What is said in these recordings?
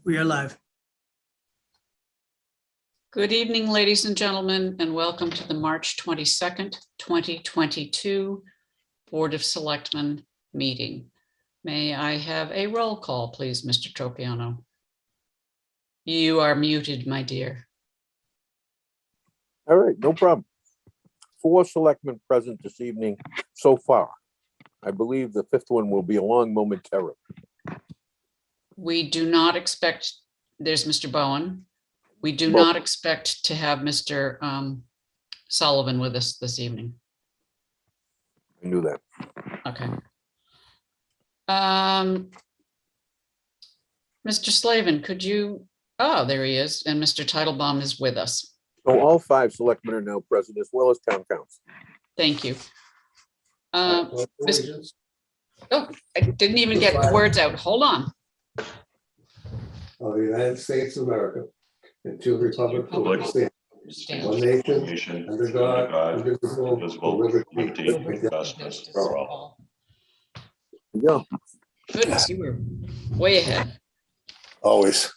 We are live. Good evening, ladies and gentlemen, and welcome to the March 22nd, 2022 Board of Selectmen meeting. May I have a roll call, please, Mr. Tropiano? You are muted, my dear. All right, no problem. 4 selectmen present this evening so far. I believe the 5th one will be along momentarily. We do not expect, there's Mr. Bowen. We do not expect to have Mr. Sullivan with us this evening. I knew that. Okay. Mr. Slavin, could you, oh, there he is, and Mr. Titlebaum is with us. So all 5 selectmen are now present as well as town council. Thank you. Oh, I didn't even get the words out. Hold on. Of the United States of America and to the republic for which it stands, one nation, under God, indivisible, with liberty and justice for all. Yeah. Goodness, you were way ahead. Always.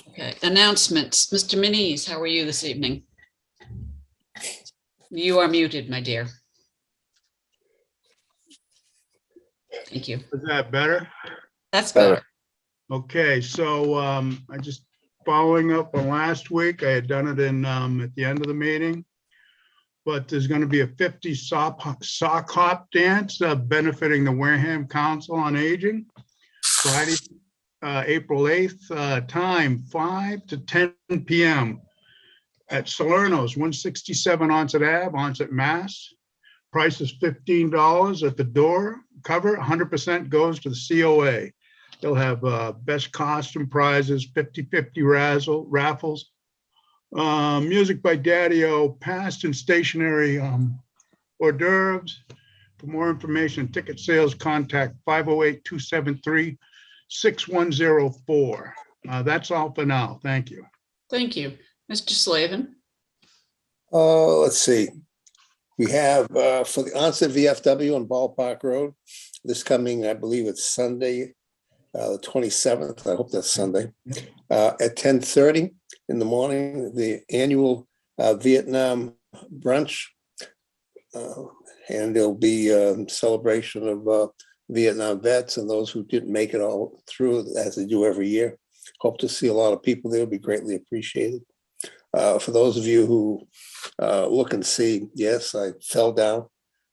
Okay, announcements. Mr. Muniz, how are you this evening? You are muted, my dear. Thank you. Is that better? That's better. Okay, so I just following up on last week. I had done it in at the end of the meeting, but there's going to be a 50 sock hop dance benefiting the Wareham Council on Aging, Friday, April 8th, time 5 to 10 p.m. at Salerno's, 167 Onset Ave, Onset, Mass. Price is $15 at the door. Cover 100% goes to the COA. They'll have best costume prizes, 50-50 raffles, music by Daddy-O, past and stationary hors d'oeuvres. For more information, ticket sales, contact 508-273-6104. That's all for now. Thank you. Thank you. Mr. Slavin. Let's see. We have for the onset VFW on Ballpark Road, this coming, I believe it's Sunday, the 27th. I hope that's Sunday, at 10:30 in the morning, the annual Vietnam brunch. And there'll be a celebration of Vietnam vets and those who didn't make it all through, as they do every year. Hope to see a lot of people there. It'll be greatly appreciated. For those of you who look and see, yes, I fell down,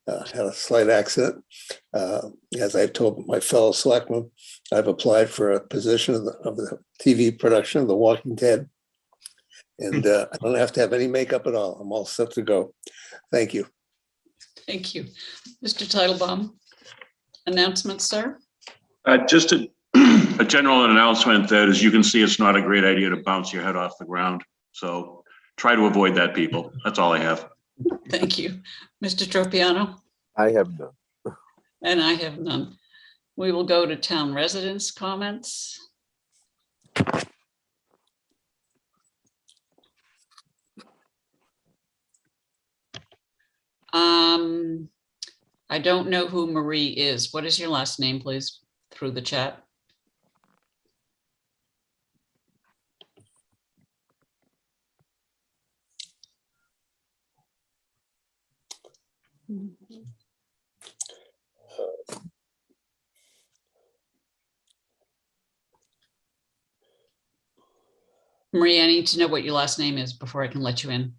had a slight accident. As I've told my fellow selectmen, I've applied for a position of the TV production of The Walking Dead. And I don't have to have any makeup at all. I'm all set to go. Thank you. Thank you. Mr. Titlebaum. Announcements, sir? Just a general announcement that, as you can see, it's not a great idea to bounce your head off the ground. So try to avoid that, people. That's all I have. Thank you. Mr. Tropiano? I have none. And I have none. We will go to town residents' comments. I don't know who Marie is. What is your last name, please, through the chat? Marie, I need to know what your last name is before I can let you in.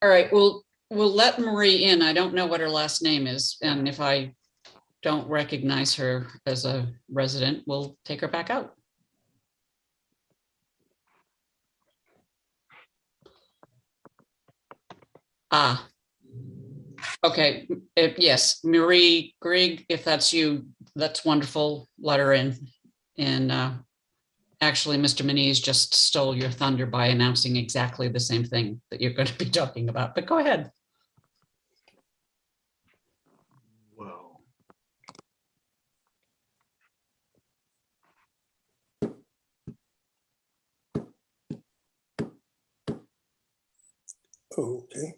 All right, we'll let Marie in. I don't know what her last name is, and if I don't recognize her as a resident, we'll take her back out. Ah, okay. Yes, Marie Grigg, if that's you, that's wonderful. Let her in. And actually, Mr. Muniz just stole your thunder by announcing exactly the same thing that you're going to be talking about, but go ahead. Okay.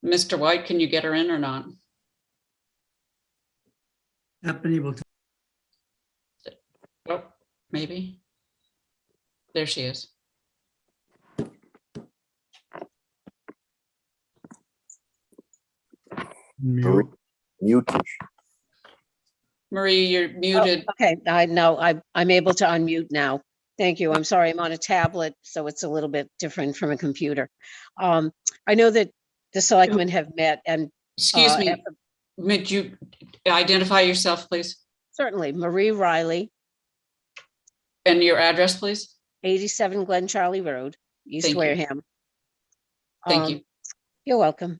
Mr. White, can you get her in or not? Not been able to. Oh, maybe. There she is. Mute. Mute. Marie, you're Oh, muted. okay, I know, I'm able to unmute now. Thank you. I'm sorry, I'm on a tablet, so it's a little bit different from a computer. I know that the selectmen have met and Excuse me, at would you identify yourself, please? certainly Marie Riley, And your address, please? 87 Glen Charlie Road, East Thank you. Wareham. Thank you. You're welcome.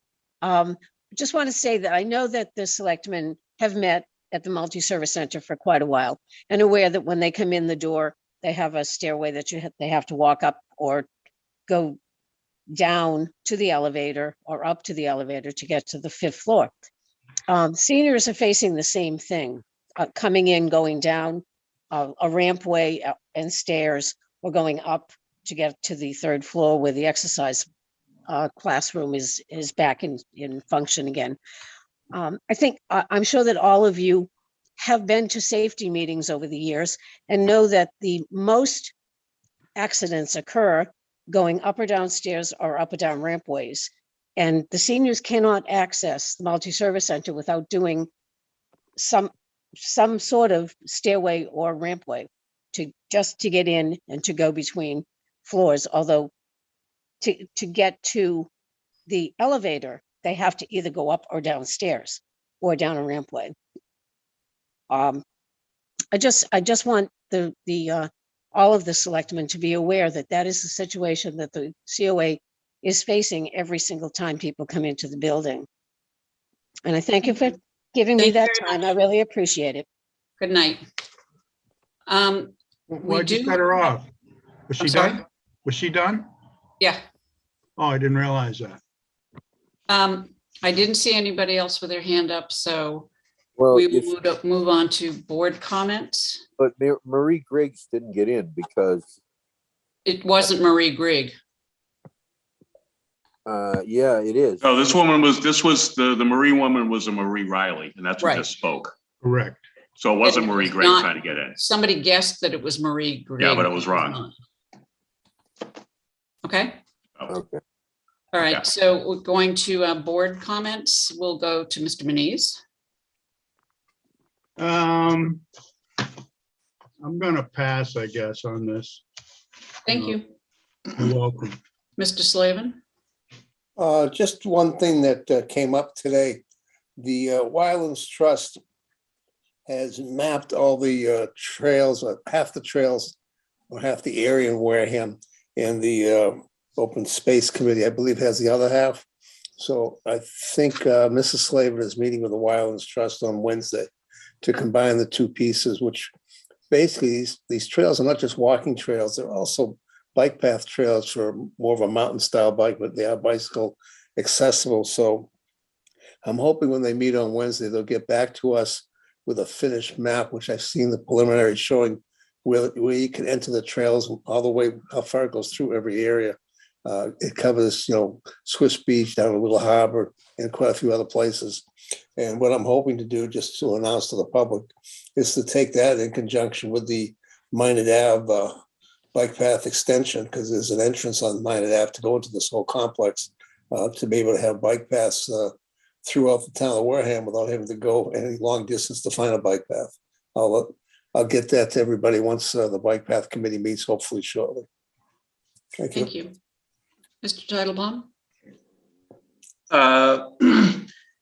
Just want to say that I know that the selectmen have met at the multi-service center for quite a while and aware that when they come in the door, they have a stairway that they have to walk up or go down to the elevator or up to the elevator to get to the 5th floor. Seniors are facing the same thing, coming in, going down a rampway and stairs, or going up to get to the 3rd floor where the exercise classroom is back in function again. I think I'm sure that all of you have been to safety meetings over the years and know that the most accidents occur going up or down stairs or up or down rampways. And the seniors cannot access the multi-service center without doing some sort of stairway or rampway to get in and to go between floors. Although to get to the elevator, they have to either go up or downstairs or down a rampway. I just want the all of the selectmen to be aware that that is the situation that the COA is facing every single time people come into the building. And I thank you for giving me Thank you that very time. much. I really appreciate it. Good night. Why'd you do- cut her off? Was I'm she sorry? done? Was she done? Yeah. Oh, I didn't realize that. I didn't see anybody else with their hand up, so Well, we will if, move on to board comments. but Marie Griggs didn't get in because, It wasn't Marie Grigg. yeah, it is. No, this was the Marie woman was a Marie Riley, and that's who Right. just spoke. Correct. So it wasn't It Marie was Gray not- trying to get in. Somebody guessed that it was Marie Grigg. Yeah, but it was wrong. not. Okay, Okay. all right, Yeah. so we're going to board comments. We'll go to Mr. Manise. I'm gonna pass, I guess, on this. Thank you. You're welcome. Mr. Slavin? Just one thing that came up today. The Wylands Trust has mapped all the trails, half the trails, or half the area in Wareham, and the Open Space Committee, I believe, has the other half. So I think Mrs. Slavin is meeting with the Wylands Trust on Wednesday to combine the two pieces, which basically these trails are not just walking trails, they're also bike path trails for more of a mountain style bike, but they are bicycle accessible. So I'm hoping when they meet on Wednesday, they'll get back to us with a finished map, which I've seen the preliminary showing where you can enter the trails all the way, how far it goes through every area. It covers, Swiss Beach down to Little Harbor and quite a few other places. And what I'm hoping to do, just to announce to the public, is to take that in conjunction with the Minot Ave bike path extension, because there's an entrance on Minot Ave to go into this whole complex, to be able to have bike paths throughout the town of Wareham without having to go any long distance to find a bike path. I'll get that to everybody once the bike path committee meets, hopefully shortly. Thank you. Thank you. Mr. Titlebaum?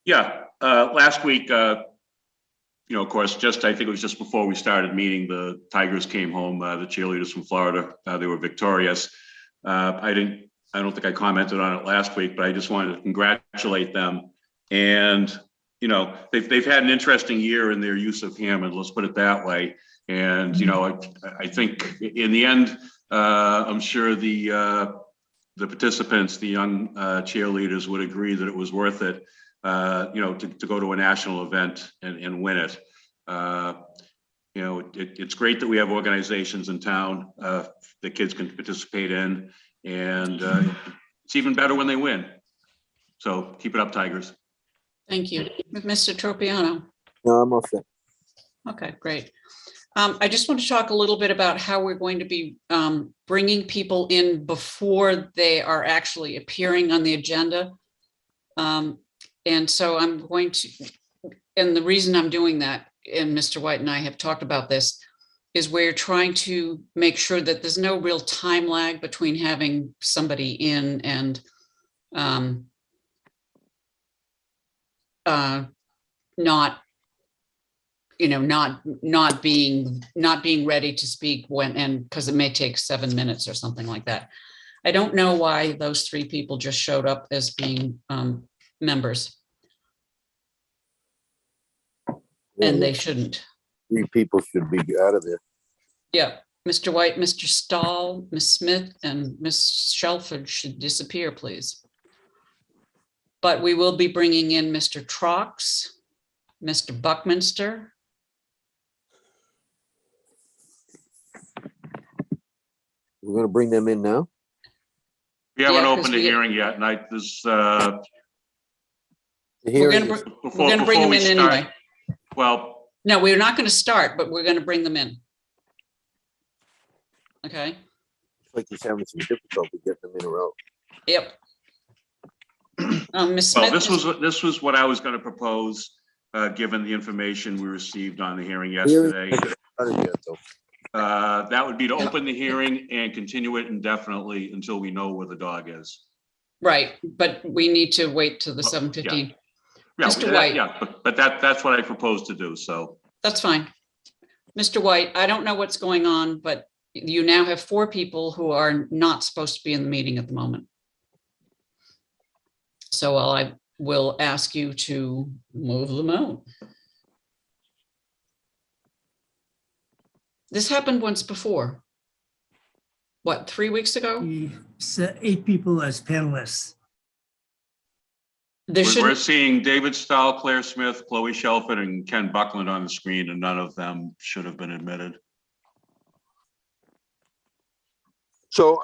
Yeah, last week, of course, I think it was just before we started meeting, the Tigers came home, the cheerleaders from Florida, they were victorious. I don't think I commented on it last week, but I just wanted to congratulate them. And, they've had an interesting year in their use of Hammond, let's put it that way. And, I think in the end, I'm sure the participants, the young cheerleaders would agree that it was worth it, to go to a national event and win it. It's great that we have organizations in town that kids can participate in. And It's even better when they win. So keep it up, Tigers. Thank you. Mr. Tropiano. No, I'm all set. Okay, great. I just want to talk a little bit about how we're going to be bringing people in before they are actually appearing on the agenda. And so I'm going to, and the reason I'm doing that, and Mr. White and I have talked about this, is we're trying to make sure that there's no real time lag between having somebody in and not, you know, not being ready to speak when, and because it may take 7 minutes or something like that. I don't know why those 3 people just showed up as being members, and they shouldn't. 3 people should be out of there. Yeah, Mr. White, Mr. Stahl, Ms. Smith, and Ms. Shelford should disappear, please. But we will be bringing in Mr. Trox, Mr. Buckminster. We're gonna bring them in now? We haven't Yeah, 'cause opened a we- hearing yet, and this, The We're hearing gonna, is- we're gonna bring them in anyway. Well, No, we're not gonna start, but we're gonna bring them in. Okay, like he's having some difficulty getting them in a row. yep. Ms. well, Smith. this was what I was going to propose, given the information we received on the hearing yesterday. That would be to open the hearing and continue it indefinitely until we know where the dog is. Right, but we need to wait till the 7:15. Yeah, Mr. White. Yeah, but that's what I propose to do, so. That's fine. Mr. White, I don't know what's going on, but you now have 4 people who are not supposed to be in the meeting at the moment. So I will ask you to move them out. This happened once before. What, 3 weeks ago? We set 8 people as panelists. There We're shouldn't, seeing David Stahl, Claire Smith, Chloe Shelford, and Ken Buckland on the screen, and none of them should have been admitted. So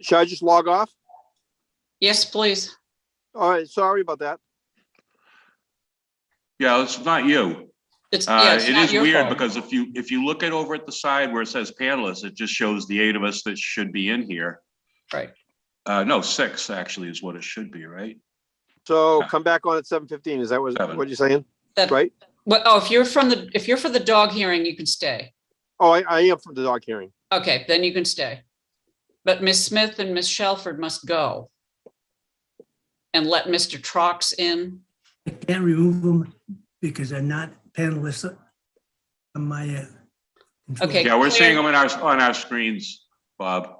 should I just log off? yes, please. All right, sorry about that. Yeah, it's not you. It's, yeah, it's It not is your weird fault. because if you look at over at the side where it says panelists, it just shows the 8 of us that should be in here. Right. No, 6 actually is what it should be, right? So come back on at 7:15. Is that what 7. you're saying? That, Right? well, oh, if you're for the dog hearing, you can stay. Oh, I am from the dog hearing. Okay, then you can stay. But Ms. Smith and Ms. Shelford must go. And let Mr. Trox in. I can't remove them because they're not panelists on my. control. Okay. Yeah, we're Claire- seeing them on our screens, Bob.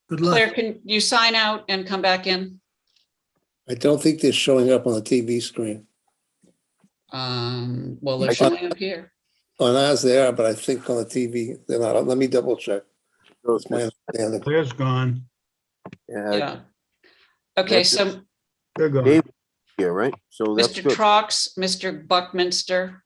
Good luck. Claire, can you sign out and come back in? I don't think they're showing up on the TV screen. Well, they're showing up here. On ours they are, but I think on the TV, they're not. Let me double check. That's my understanding. Claire's gone. Yeah. Okay, That's so They're gone. Dave here, right? So that's Mr. good. Trox, Mr. Buckminster,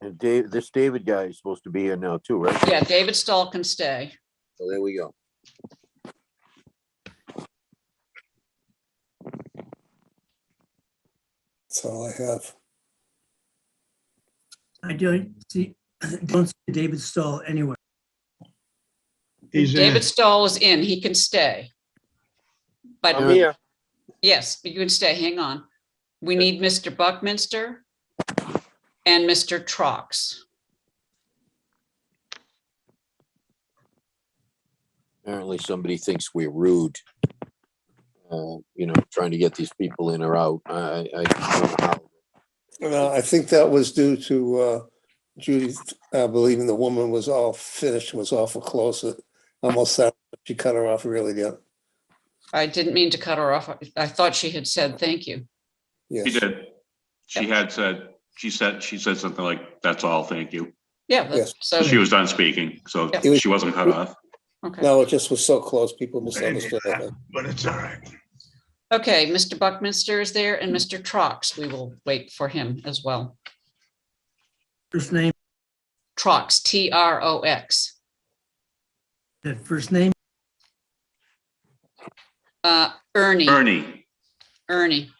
And Dave, this David guy is supposed to be here now too, right? yeah, David Stahl can stay. So there we go. That's all I have. I don't see David Stahl anywhere. He's in. David Stahl is in, he can stay. But I'm here. yes, you can stay, hang on. We need Mr. Buckminster and Mr. Trox. Apparently somebody thinks we're rude. You know, trying to get these people in or out. I don't know how. No, I think that was due to Judy believing the woman was all finished, was awful close. It almost sounded like she cut her off really good. I didn't mean to cut her off. I thought she had said thank you. She Yes. did. She said something like, "That's all, thank you." Yeah, Yes. so, She was done speaking, so Yeah. she wasn't cut off. okay. No, it just was so close. People misunderstood. I think. But it's all right. Okay, Mr. Buckminster is there and Mr. Trox, we will wait for him as well. First name, Trox, Trox. that first name, Ernie. Ernie.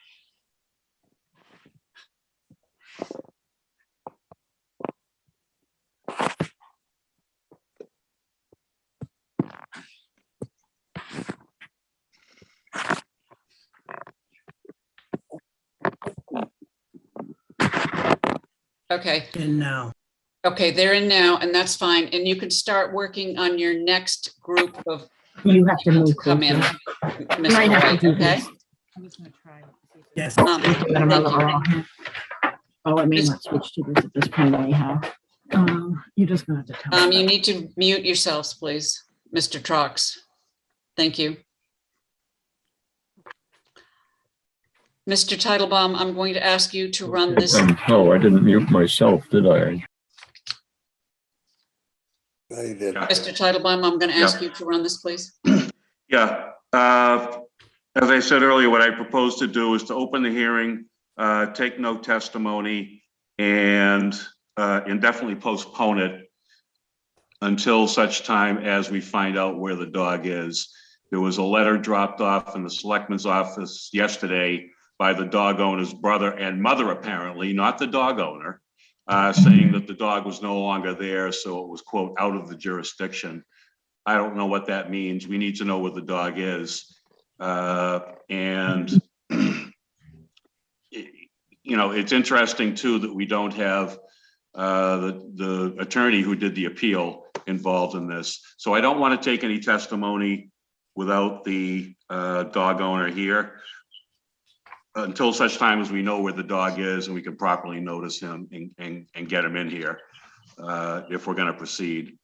Okay, And now, okay, they're in now, and that's fine. And you can start working on your next group of You have to people move to come in. closer. Mr. Might have to White, do okay? this. yes, Um, I don't know thank the you. wrong. Oh, I may not switch to this at this point anyhow. You're just gonna have to tell me. You need to mute yourselves, please, Mr. Trox. Thank you. Mr. Titlebaum, I'm going to ask you to run this. Oh, I didn't mute myself, did I? No, you did. Mr. Titlebaum, I'm going to ask you to run this, please. Yeah, as I said earlier, what I propose to do is to open the hearing, take no testimony, and indefinitely postpone it until such time as we find out where the dog is. There was a letter dropped off in the selectman's office yesterday by the dog owner's brother and mother, apparently, not the dog owner, saying that the dog was no longer there, so it was, quote, out of the jurisdiction. I don't know what that means. We need to know where the dog is. And you know, it's interesting too that we don't have the attorney who did the appeal involved in this. So I don't want to take any testimony without the dog owner here until such time as we know where the dog is and we can properly notice him and get him in here if we're going to proceed.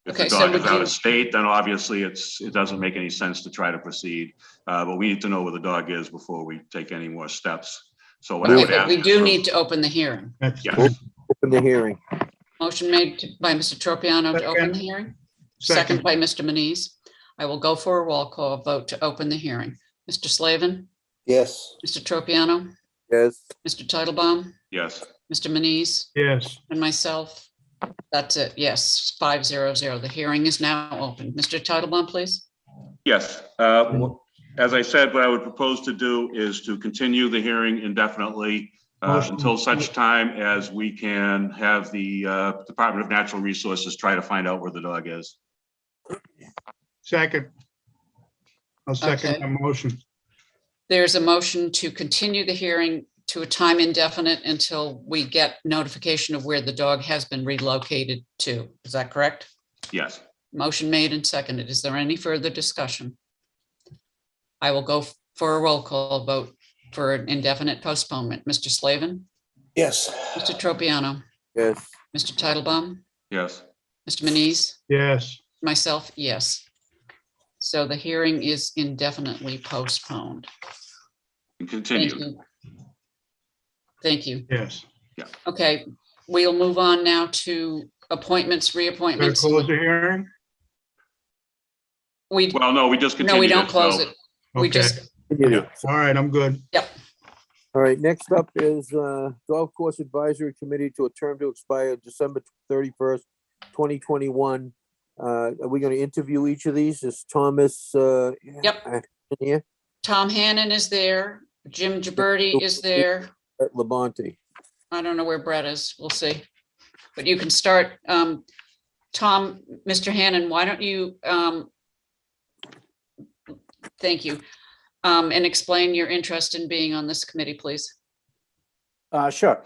If Okay, the so dog would is out you- of state, then obviously it doesn't make any sense to try to proceed. But we need to know where the dog is before we take any more steps. So what I Okay, would but ask. we do is- need to open the hearing. That's Yes. fine. Open the hearing. Motion made by Mr. Tropiano to open the hearing. Second by Mr. Manise. I will go for a roll call vote to open the hearing. Mr. Slavin, Yes. Mr. Tropiano, Yes, Mr. Titlebaum, Yes. Mr. Manise, Yes, and myself. That's it. Yes, 500. The hearing is now open. Mr. Titlebaum, please. Yes. As I said, what I would propose to do is to continue the hearing indefinitely Motion. until such time as we can have the Department of Natural Resources try to find out where the dog is. second. I'll second Okay. the motion. There's a motion to continue the hearing to a time indefinite until we get notification of where the dog has been relocated to. Is that correct? Yes. Motion made and seconded. Is there any further discussion? I will go for a roll call vote for an indefinite postponement. Mr. Slavin, Yes. Mr. Tropiano, yes. Mr. Titlebaum, Yes. Mr. Manise, Yes, myself, yes. So the hearing is indefinitely postponed. And Thank continue. you. Thank you. yes. Okay, we'll move on now to appointments, Gonna reappointments. close the hearing? We, Well, no, we just continue. no, we don't it, close so- it. We Okay. just, Continue. All right, I'm good. All right, next up is Golf Course Advisory Committee to a term to expire December 31st, 2021. Are we going to interview each of these? Is Thomas? Yep. Here Tom Hannon is there. Jim Gibberti is there. at Labonte. I don't know where Brett is. We'll see. But you can start. Tom, Mr. Hannon, why don't you, thank you. And explain your interest in being on this committee, please. Sure.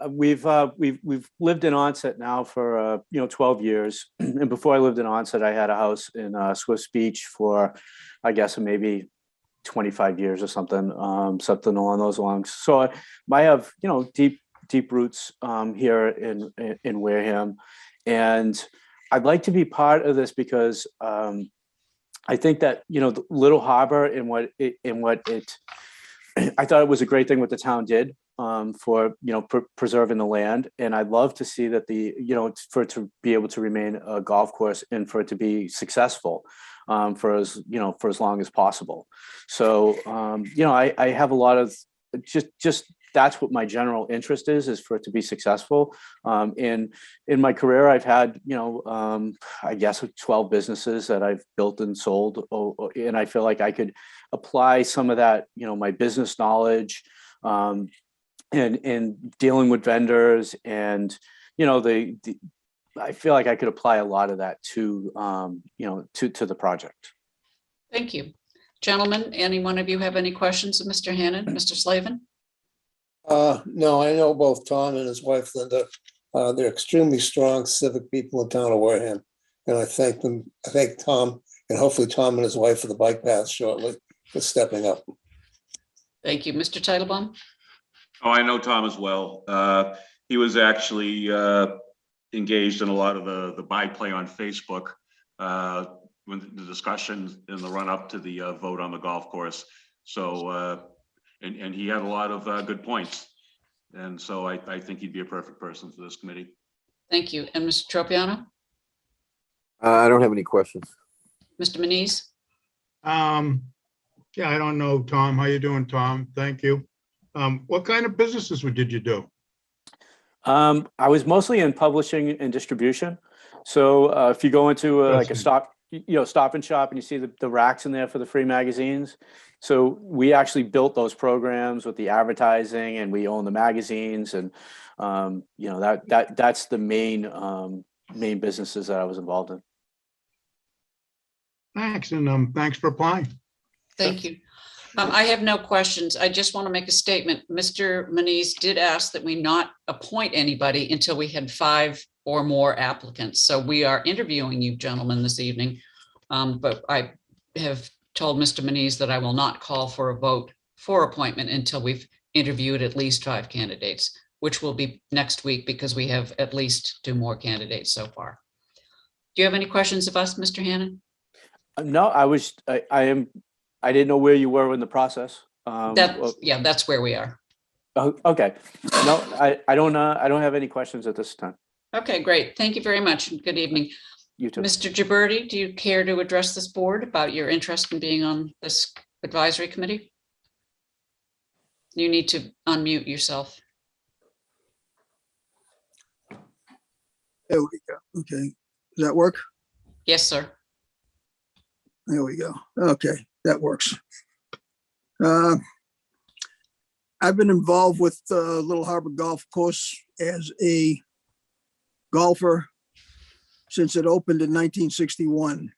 We've lived in Onset now for 12 years. And before I lived in Onset, I had a house in Swiss Beach for, I guess, maybe 25 years or something, something along those lines. So I have deep roots here in Wareham, and I'd like to be part of this because I think that the Little Harbor and what it I thought it was a great thing what the town did for preserving the land, and I'd love to see that for it to be able to remain a golf course and for it to be successful for as long as possible. So I have a lot of just that's what my general interest is for it to be successful. In my career, I've had, I guess 12 businesses that I've built and sold. And I feel like I could apply some of that, my business knowledge, and dealing with vendors, and I feel like I could apply a lot of that to the project. Thank you. Gentlemen, any one of you have any questions of Mr. Hannon, Mr. Slavin? No, I know both Tom and his wife Linda. They're extremely strong civic people in town of Wareham. And I thank Tom, and hopefully Tom and his wife for the bike path shortly for stepping up. Thank you. Mr. Titlebaum? Oh, I know Tom as well. He was actually engaged in a lot of the byplay on Facebook when the discussions in the run up to the vote on the golf course. So, and he had a lot of good points. And so I think he'd be a perfect person for this committee. Thank you. And Mr. Tropiano? I don't have any questions. Mr. Manise? Yeah, I don't know, Tom. How you doing, Tom? Thank you. What kind of businesses did you do? I was mostly in publishing and distribution. So if you go into like a Stop and Shop, and you see the racks in there for the free magazines. So we actually built those programs with the advertising, and we own the magazines, and that's the main businesses that I was involved in. Thanks, and thanks for applying. Thank you. I have no questions. I just want to make a statement. Mr. Manise did ask that we not appoint anybody until we had 5 or more applicants. So we are interviewing you gentlemen this evening. But I have told Mr. Manise that I will not call for a vote for appointment until we've interviewed at least 5 candidates, which will be next week because we have at least 2 more candidates so far. Do you have any questions of us, Mr. Hannon? No, I didn't know where you were in the process. That's where we are. Okay. No, I don't have any questions at this time. Okay, great. Thank you very much. And good evening. You too. Mr. Gibberti, do you care to address this board about your interest in being on this advisory committee? You need to unmute yourself. There we go. Okay. Does that work? Yes, sir. There we go. Okay, that works. I've been involved with Little Harbor Golf Course as a golfer since it opened in 1961.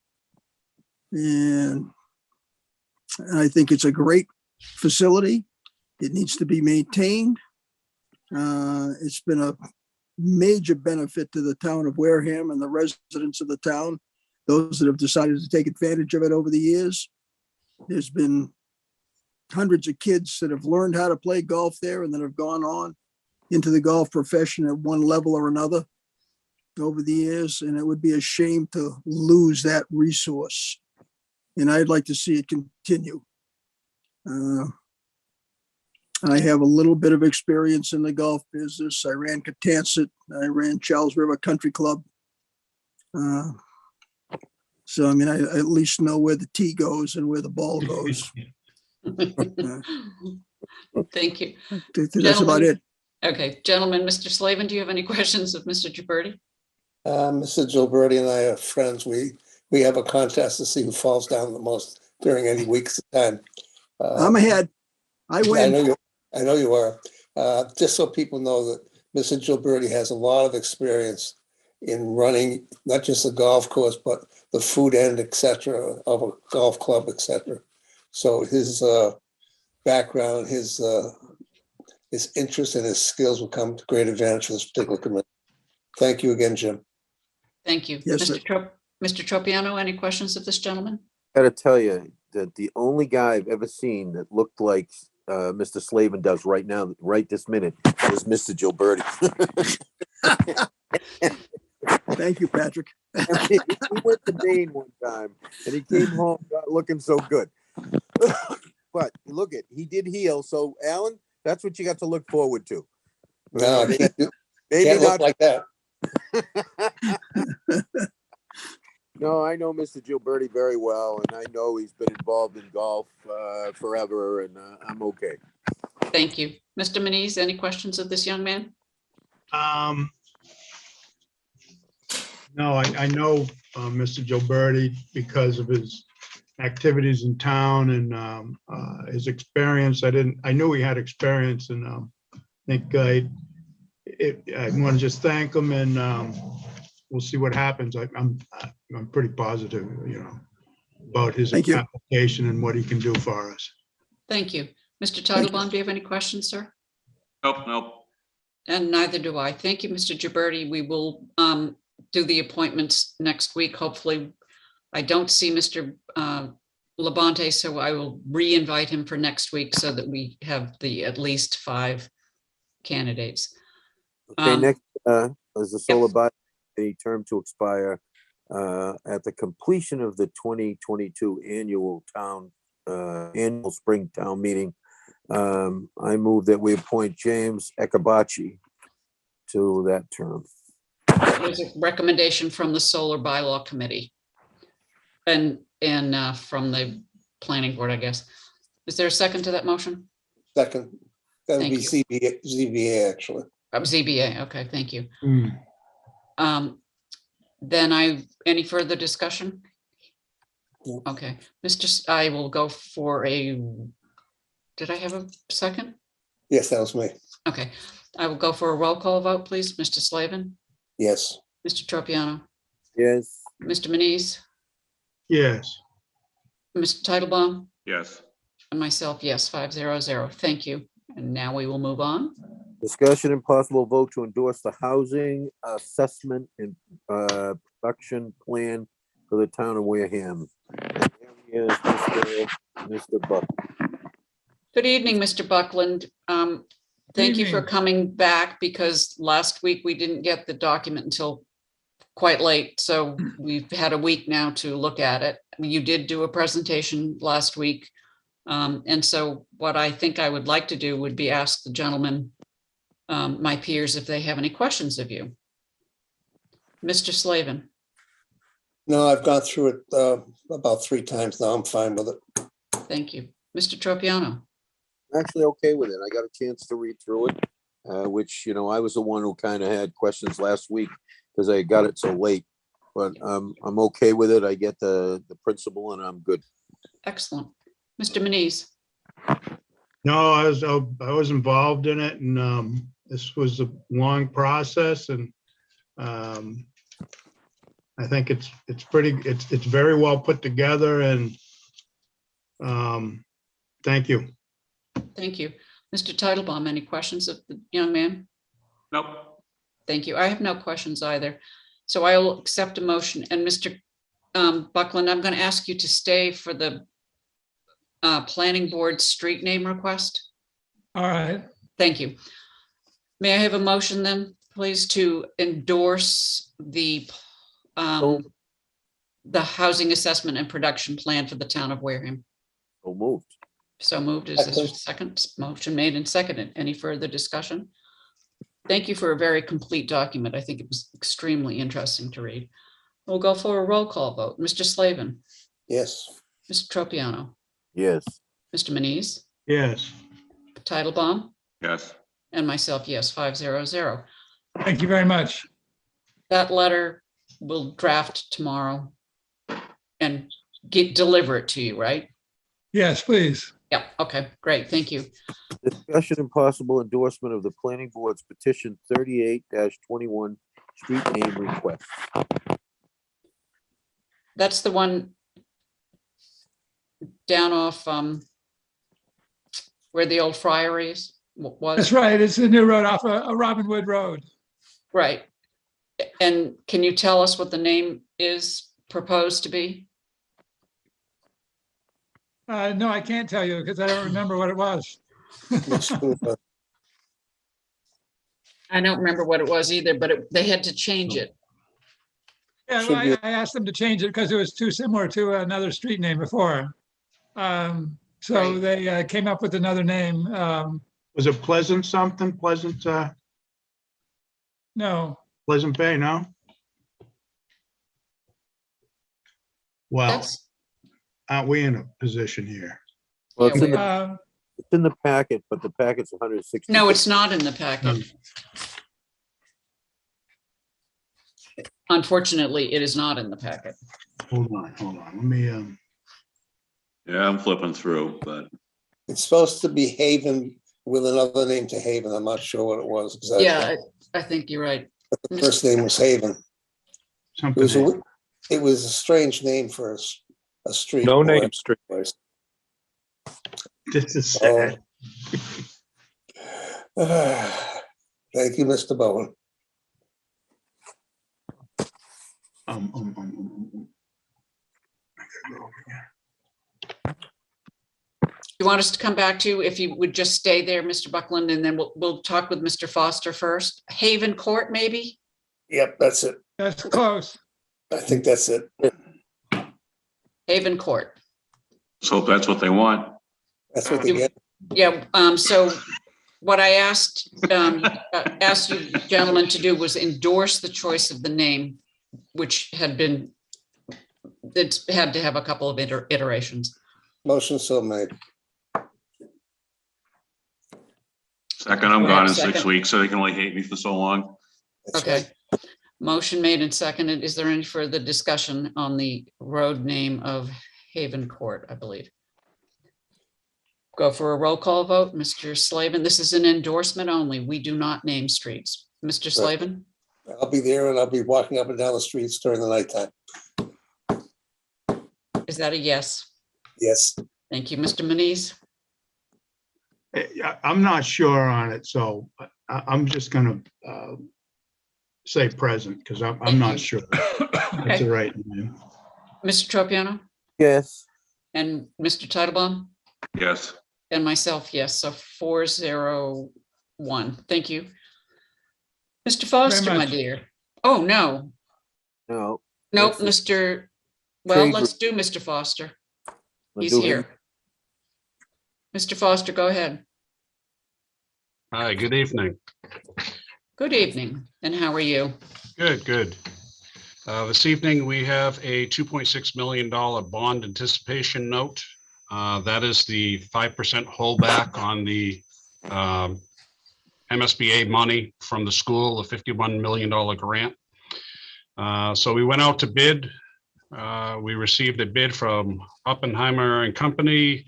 And I think it's a great facility. It needs to be maintained. It's been a major benefit to the town of Wareham and the residents of the town, those that have decided to take advantage of it over the years. There's been hundreds of kids that have learned how to play golf there and that have gone on into the golf profession at one level or another over the years. And it would be a shame to lose that resource. And I'd like to see it continue. I have a little bit of experience in the golf business. I ran Catanset. I ran Charles River Country Club. So, I mean, I at least know where the tee goes and where the ball goes. Thank you. That's about it. Okay, gentlemen, Mr. Slavin, do you have any questions of Mr. Gibberti? Mr. Gilberti and I are friends. We have a contest to see who falls down the most during any week's time. I'm ahead. I win. I know you are. Just so people know that Mr. Gilberti has a lot of experience in running not just the golf course, but the food end, et cetera, of a golf club, et cetera. So his background, his interest and his skills will come to great advantage for this particular committee. Thank you again, Jim. Thank you. Yes, Mr. Tropiano, any questions of this gentleman? I gotta tell you that the only guy I've ever seen that looked like Mr. Slavin does right now, right this minute, is Mr. Gilberti. Thank you, Patrick. He went to Maine one time and he came home not looking so good. But look, he did heal. So, Alan, that's what you got to look forward to. No, maybe can't not look like that. No, I know Mr. Gilberti very well, and I know he's been involved in golf forever, and I'm okay. Thank you. Mr. Manise, any questions of this young man? No, I know Mr. Gilberti because of his activities in town and his experience. I knew he had experience, and I think I want to just thank him, and we'll see what happens. I'm pretty positive, about his Thank you. application and what he can do for us. Thank you. Mr. Titlebaum, do you have any questions, sir? Nope. And neither do I. Thank you, Mr. Gilberti. We will do the appointments next week. Hopefully, I don't see Mr. Labonte, so I will re-invite him for next week so that we have at least 5 candidates. Okay, next is the solar bylaw committee term to expire at the completion of the 2022 annual spring town meeting. I move that we appoint James Ekabachi to that term. There's a recommendation from the Solar Bylaw Committee and from the planning board, I guess. Is there a second to that motion? Second, that would Thank be ZBA, actually. ZBA, okay, thank you. Then any further discussion? No. Okay, I will go for did I have a second? Yes, that was me. Okay, I will go for a roll call vote, please. Mr. Slavin, Yes. Mr. Tropiano, Yes, Mr. Manise, Yes. Mr. Titlebaum, Yes. and myself, yes, 500. Thank you. And now we will move on. discussion and possible vote to endorse the housing assessment and production plan for the town of Wareham. And here is Mr. Buck. Good evening, Mr. Buckland. Thank you for evening. coming back because last week we didn't get the document until quite late. So we've had a week now to look at it. You did do a presentation last week. And so what I think I would like to do would be ask the gentleman, my peers, if they have any questions of you. Mr. Slavin. No, I've gone through it about 3 times now. I'm fine with it. Thank you. Mr. Tropiano. Actually okay with it. I got a chance to read through it, which, I was the one who kind of had questions last week because I got it so late. But I'm okay with it. I get the principle and I'm good. Excellent. Mr. Manise. No, I was involved in it, and this was a long process, and I think it's very well put together, and thank you. Thank you. Mr. Titlebaum, any questions of the young man? Nope. Thank you. I have no questions either. So I will accept a motion. And Mr. Buckland, I'm going to ask you to stay for the planning board street name request. All right. Thank you. May I have a motion then, please, to endorse the housing assessment and production plan for the town of Wareham? So moved. So moved. Is this a second? Motion made and seconded. Any further discussion? Thank you for a very complete document. I think it was extremely interesting to read. We'll go for a roll call vote. Mr. Slavin. Yes. Mr. Tropiano. Yes. Mr. Manise. Yes. Titlebaum. Yes. And myself, yes, 500. Thank you very much. That letter will draft tomorrow and deliver it to you, right? Yes, please. Yeah, okay, great, thank you. Discussion and possible endorsement of the planning board's petition 38-21 street name request. That's the one down off where the old friary is, was. That's right. It's the new road off of Robin Wood Road. Right. And can you tell us what the name is proposed to be? No, I can't tell you because I don't remember what it was. I don't remember what it was either, but they had to change it. Yeah, Should well, be- I asked them to change it because it was too similar to another street name before. So Right. they came up with another name. Was it Pleasant something? Pleasant No, Bay, no? Well, That's, aren't we in a position here? Well, it's Yeah, in we the, It's in the packet, but the packet's 160. No, it's not in the packet. Unfortunately, it is not in the packet. Hold on. Let me, Yeah, I'm flipping through, but It's supposed to be Haven with another name to Haven. I'm not sure what it was. Exactly. Yeah, I think you're right. The first name was Haven. It something. was a strange name for a street. No or name street. place. This is Oh. sad. Thank you, Mr. Bowen. I gotta go over here. You want us to come back to you if you would just stay there, Mr. Buckland, and then we'll talk with Mr. Foster first. Haven Court, maybe? Yep, that's it. That's close. I think that's it. Haven Court. so if that's what they want. That's what they get. Yeah, so what I asked you gentlemen to do was endorse the choice of the name, which had been, it's had to have a couple of iterations. Motion so made. Second, I'm Do I gone have in a 6 second? weeks, so they can only hate me for so long. That's Okay. right. Motion made and seconded. Is there any further discussion on the road name of Haven Court, I believe? Go for a roll call vote. Mr. Slavin, this is an endorsement only. We do not name streets. Mr. Slavin, I'll be there and I'll be walking up and down the streets during the nighttime. is that a yes? Yes. Thank you. Mr. Manise? I'm not sure on it, so I'm just gonna say present, because I'm not sure. That's Okay. the right name. Mr. Tropiano Yes. and Mr. Titlebaum? Yes. And myself, yes, so 401. Thank you. Mr. Foster, my much. dear. Oh, no, No. nope, That's Mr. Well, Trade let's do Mr. Foster. We'll He's do him. here. Mr. Foster, go ahead. Hi, good evening. Good evening, and how are you? Good. This evening, we have a $2.6 million bond anticipation note. That is the 5% holdback on the MSBA money from the school, a $51 million grant. So we went out to bid. We received a bid from Oppenheimer and Company,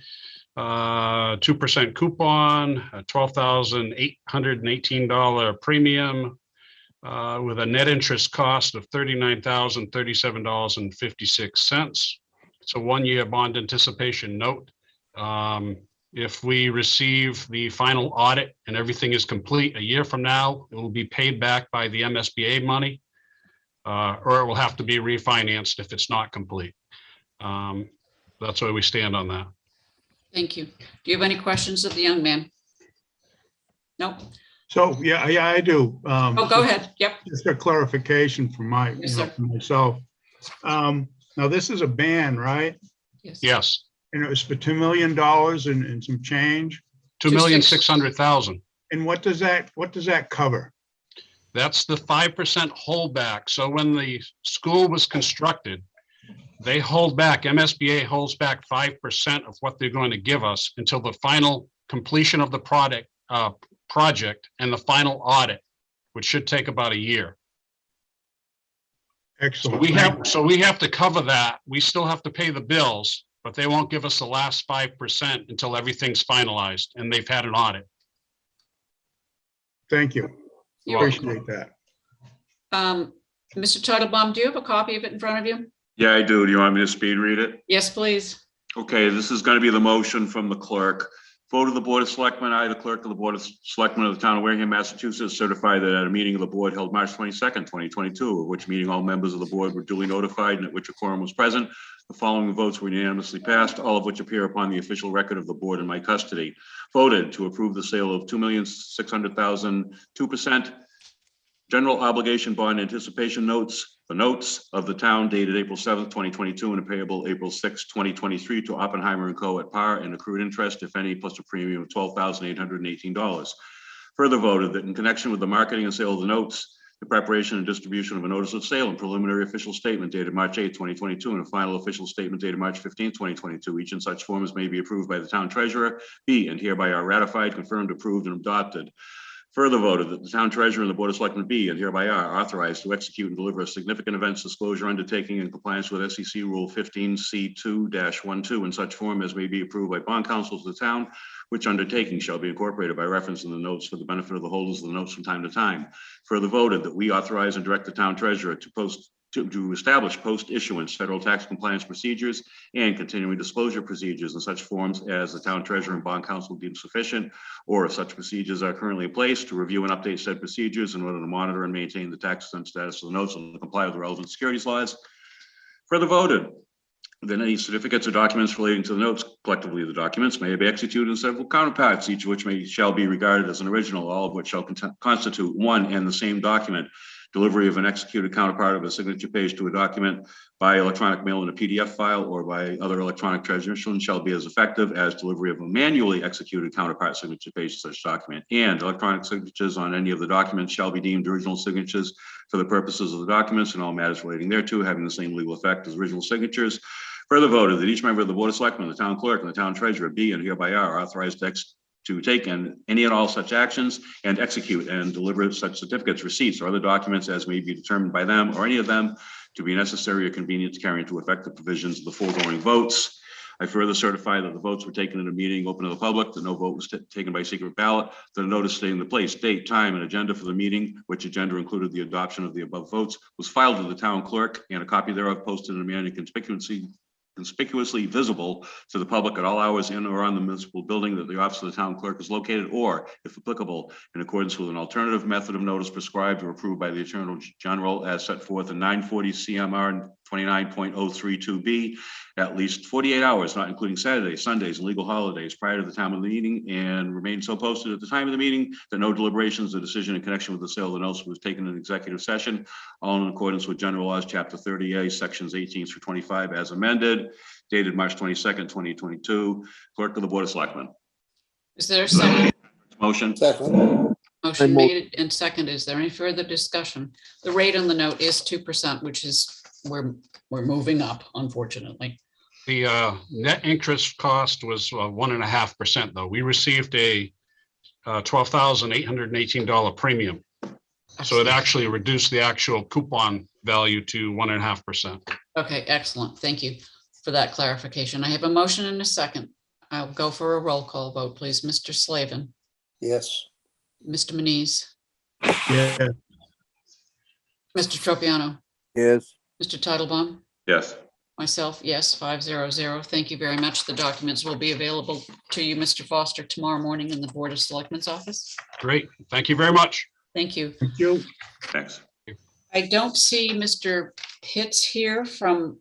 2% coupon, a $12,818 premium, with a net interest cost of $39,037.56. It's a one-year bond anticipation note. If we receive the final audit and everything is complete a year from now, it will be paid back by the MSBA money, or it will have to be refinanced if it's not complete. That's where we stand on that. Thank you. Do you have any questions of the young man? No? So, yeah, I do. Oh, go ahead. Yep. Just a clarification for Yes, sir. for myself. Now, this is a ban, right? Yes, And it was for $2 million and some change. $2,600,000. And what does that cover? That's the 5% holdback. So when the school was constructed, they hold back, MSBA holds back 5% of what they're going to give us until the final completion of the project and the final audit, which should take about a year. Excellent. So we have to cover that. We still have to pay the bills, but they won't give us the last 5% until everything's finalized and they've had an audit. Thank you. You're Appreciate that. Mr. Titlebaum, do you have a copy of it in front of you? Yeah, I do. Do you want me to speed read it? Yes, please. Okay, this is going to be the motion from the clerk. Vote of the Board of Selectmen, I, the clerk of the Board of Selectmen of the town of Wareham, Massachusetts, certify that at a meeting of the board held March 22nd, 2022, at which meeting all members of the board were duly notified and at which a quorum was present, the following votes were unanimously passed, all of which appear upon the official record of the board in my custody. Voted to approve the sale of $2,600,000, 2% general obligation bond anticipation notes, the notes of the town dated April 7th, 2022, and payable April 6th, 2023 to Oppenheimer & Co. at par and accrued interest, if any, plus a premium of $12,818. Further voted that in connection with the marketing and sale of the notes, the preparation and distribution of a notice of sale and preliminary official statement dated March 8, 2022, and a final official statement dated March 15, 2022, each in such form as may be approved by the town treasurer, be and hereby are ratified, confirmed, approved, and adopted. Further voted that the town treasurer and the board of selectmen be and hereby are authorized to execute and deliver a significant events disclosure undertaking in compliance with SEC Rule 15C2-12 in such form as may be approved by bond council to the town, which undertaking shall be incorporated by reference in the notes for the benefit of the holders of the notes from time to time. Further voted that we authorize and direct the town treasurer to establish post-issuance federal tax compliance procedures and continuing disclosure procedures in such forms as the town treasurer and bond council deem sufficient, or if such procedures are currently in place, to review and update said procedures in order to monitor and maintain the tax exempt status of the notes and comply with the relevant securities laws. Further voted that any certificates or documents relating to the notes, collectively the documents, may be executed in several counterparts, each of which shall be regarded as an original, all of which shall constitute one and the same document. Delivery of an executed counterpart of a signature page to a document by electronic mail in a PDF file or by other electronic transmission shall be as effective as delivery of a manually executed counterpart signature page to such document. And electronic signatures on any of the documents shall be deemed original signatures for the purposes of the documents and all matters relating thereto having the same legal effect as original signatures. Further voted that each member of the board of selectmen, the town clerk, and the town treasurer be and hereby are authorized to take any and all such actions and execute and deliver such certificates, receipts, or other documents as may be determined by them or any of them to be necessary or convenient to carry into effect the provisions of the foregoing votes. I further certify that the votes were taken in a meeting open to the public, that no vote was taken by secret ballot, that a notice stating the place, date, time, and agenda for the meeting, which agenda included the adoption of the above votes, was filed to the town clerk, and a copy thereof posted in a manner conspicuously visible to the public at all hours in or on the municipal building that the office of the town clerk is located, or, if applicable, in accordance with an alternative method of notice prescribed or approved by the Attorney General as set forth in 940 CMR 29.032B, at least 48 hours, not including Saturdays, Sundays, and legal holidays prior to the time of the meeting, and remain so posted at the time of the meeting that no deliberations or decision in connection with the sale of the notes was taken in executive session, all in accordance with General Laws, Chapter 30A, Sections 18 through 25, as amended, dated March 22nd, 2022. Clerk of the Board of Selectmen. Is there a second? Motion. Motion made and second. Is there any further discussion? The rate on the note is 2%, which is we're moving up, unfortunately. The net interest cost was 1.5%, though. We received a $12,818 premium. So it actually reduced the actual coupon value to 1.5%. Okay, excellent. Thank you for that clarification. I have a motion and a second. I'll go for a roll call vote, please. Mr. Slavin, Yes. Mr. Manise, Yeah. Mr. Tropiano, Yes. Mr. Titlebaum, Yes. myself, yes, 500. Thank you very much. The documents will be available to you, Mr. Foster, tomorrow morning in the Board of Selectmen's office. Great. Thank you very much. Thank you. Thank you. Thanks. I don't see Mr. Pitts here from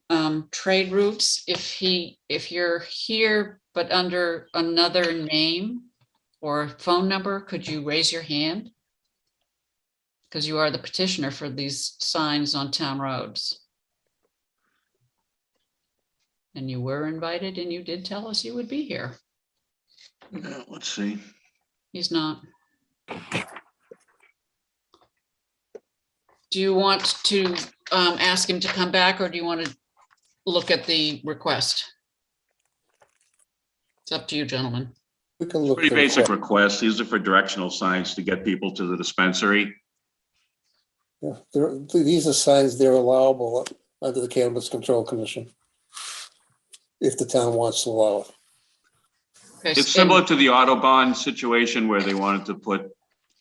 Trade Routes. If you're here, but under another name or phone number, could you raise your hand? Because you are the petitioner for these signs on town roads. And you were invited and you did tell us you would be here. Let's see. He's not. Do you want to ask him to come back, or do you want to look at the request? It's up to you, gentlemen. We can look. Pretty basic requests. These are for directional signs to get people to the dispensary. Yeah, these are signs, they're allowable under the Cannabis Control Commission, if the town wants to allow it. Okay, It's similar to the Autobahn situation where they wanted to put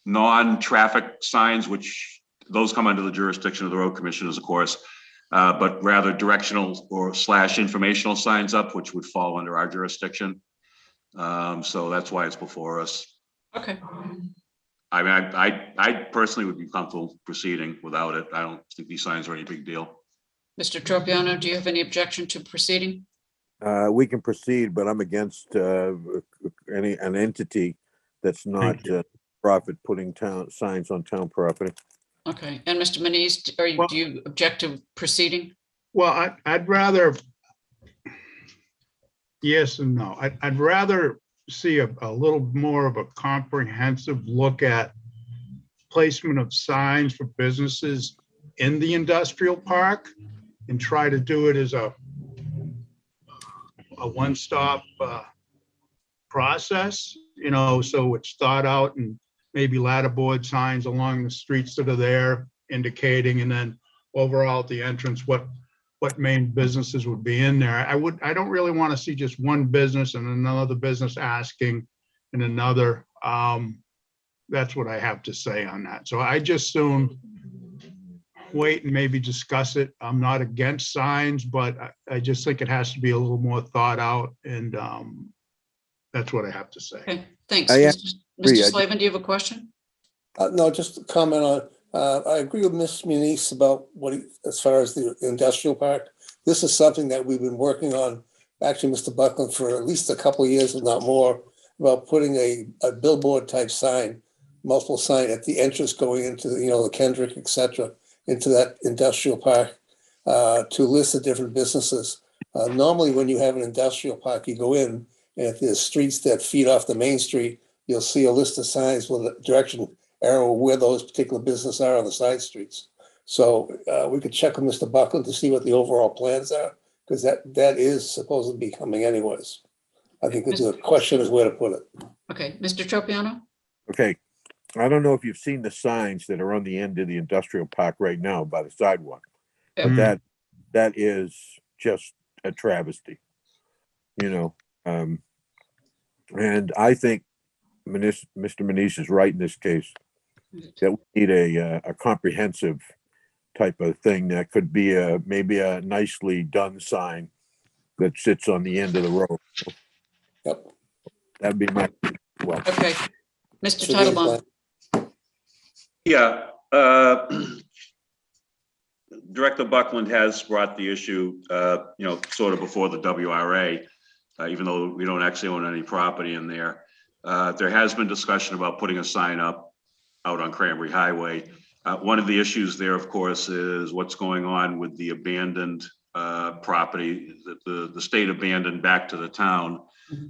non-traffic signs, which those come under the jurisdiction of the road commissioners, of course, but rather directional or / informational signs up, which would fall under our jurisdiction. So that's why it's before us. Okay. I mean, I personally would be comfortable proceeding without it. I don't think these signs are any big deal. Mr. Tropiano, do you have any objection to proceeding? We can proceed, but I'm against an entity that's not profit putting signs on town property. Okay, and Mr. Manise, do you object to proceeding? Well, I'd rather, yes and no. I'd rather see a little more of a comprehensive look at placement of signs for businesses in the industrial park and try to do it as a one-stop process, so it's thought out, and maybe ladder board signs along the streets that are there indicating, and then overall at the entrance, what main businesses would be in there. I don't really want to see just one business and another business asking and another. That's what I have to say on that. So I just soon wait and maybe discuss it. I'm not against signs, but I just think it has to be a little more thought out, and that's what I have to say. Okay, thanks. I Mr. Slavin, do you have a question? No, just to comment on, I agree with Ms. Muniz about as far as the industrial park. This is something that we've been working on, actually, Mr. Buckland, for at least a couple of years, if not more, about putting a billboard type sign, multiple sign at the entrance going into the Kendrick, et cetera, into that industrial park to list the different businesses. Normally, when you have an industrial park, you go in, and if there's streets that feed off the main street, you'll see a list of signs with a direction arrow where those particular businesses are on the side streets. So we could check with Mr. Buckland to see what the overall plans are, because that is supposed to be coming anyways. I think the question is where to put it. Okay, Mr. Tropiano? Okay, I don't know if you've seen the signs that are on the end of the industrial park right now by the sidewalk, but that is just a travesty, and I think Mr. Muniz is right in this case, that we need a comprehensive type of thing that could be maybe a nicely done sign that sits on the end of the road. Yep. That'd be my, well. Okay, Mr. Titlebaum. Yeah. Director Buckland has brought the issue, sort of before the WRA, even though we don't actually own any property in there. There has been discussion about putting a sign up out on Cranberry Highway. One of the issues there, of course, is what's going on with the abandoned property that the state abandoned back to the town,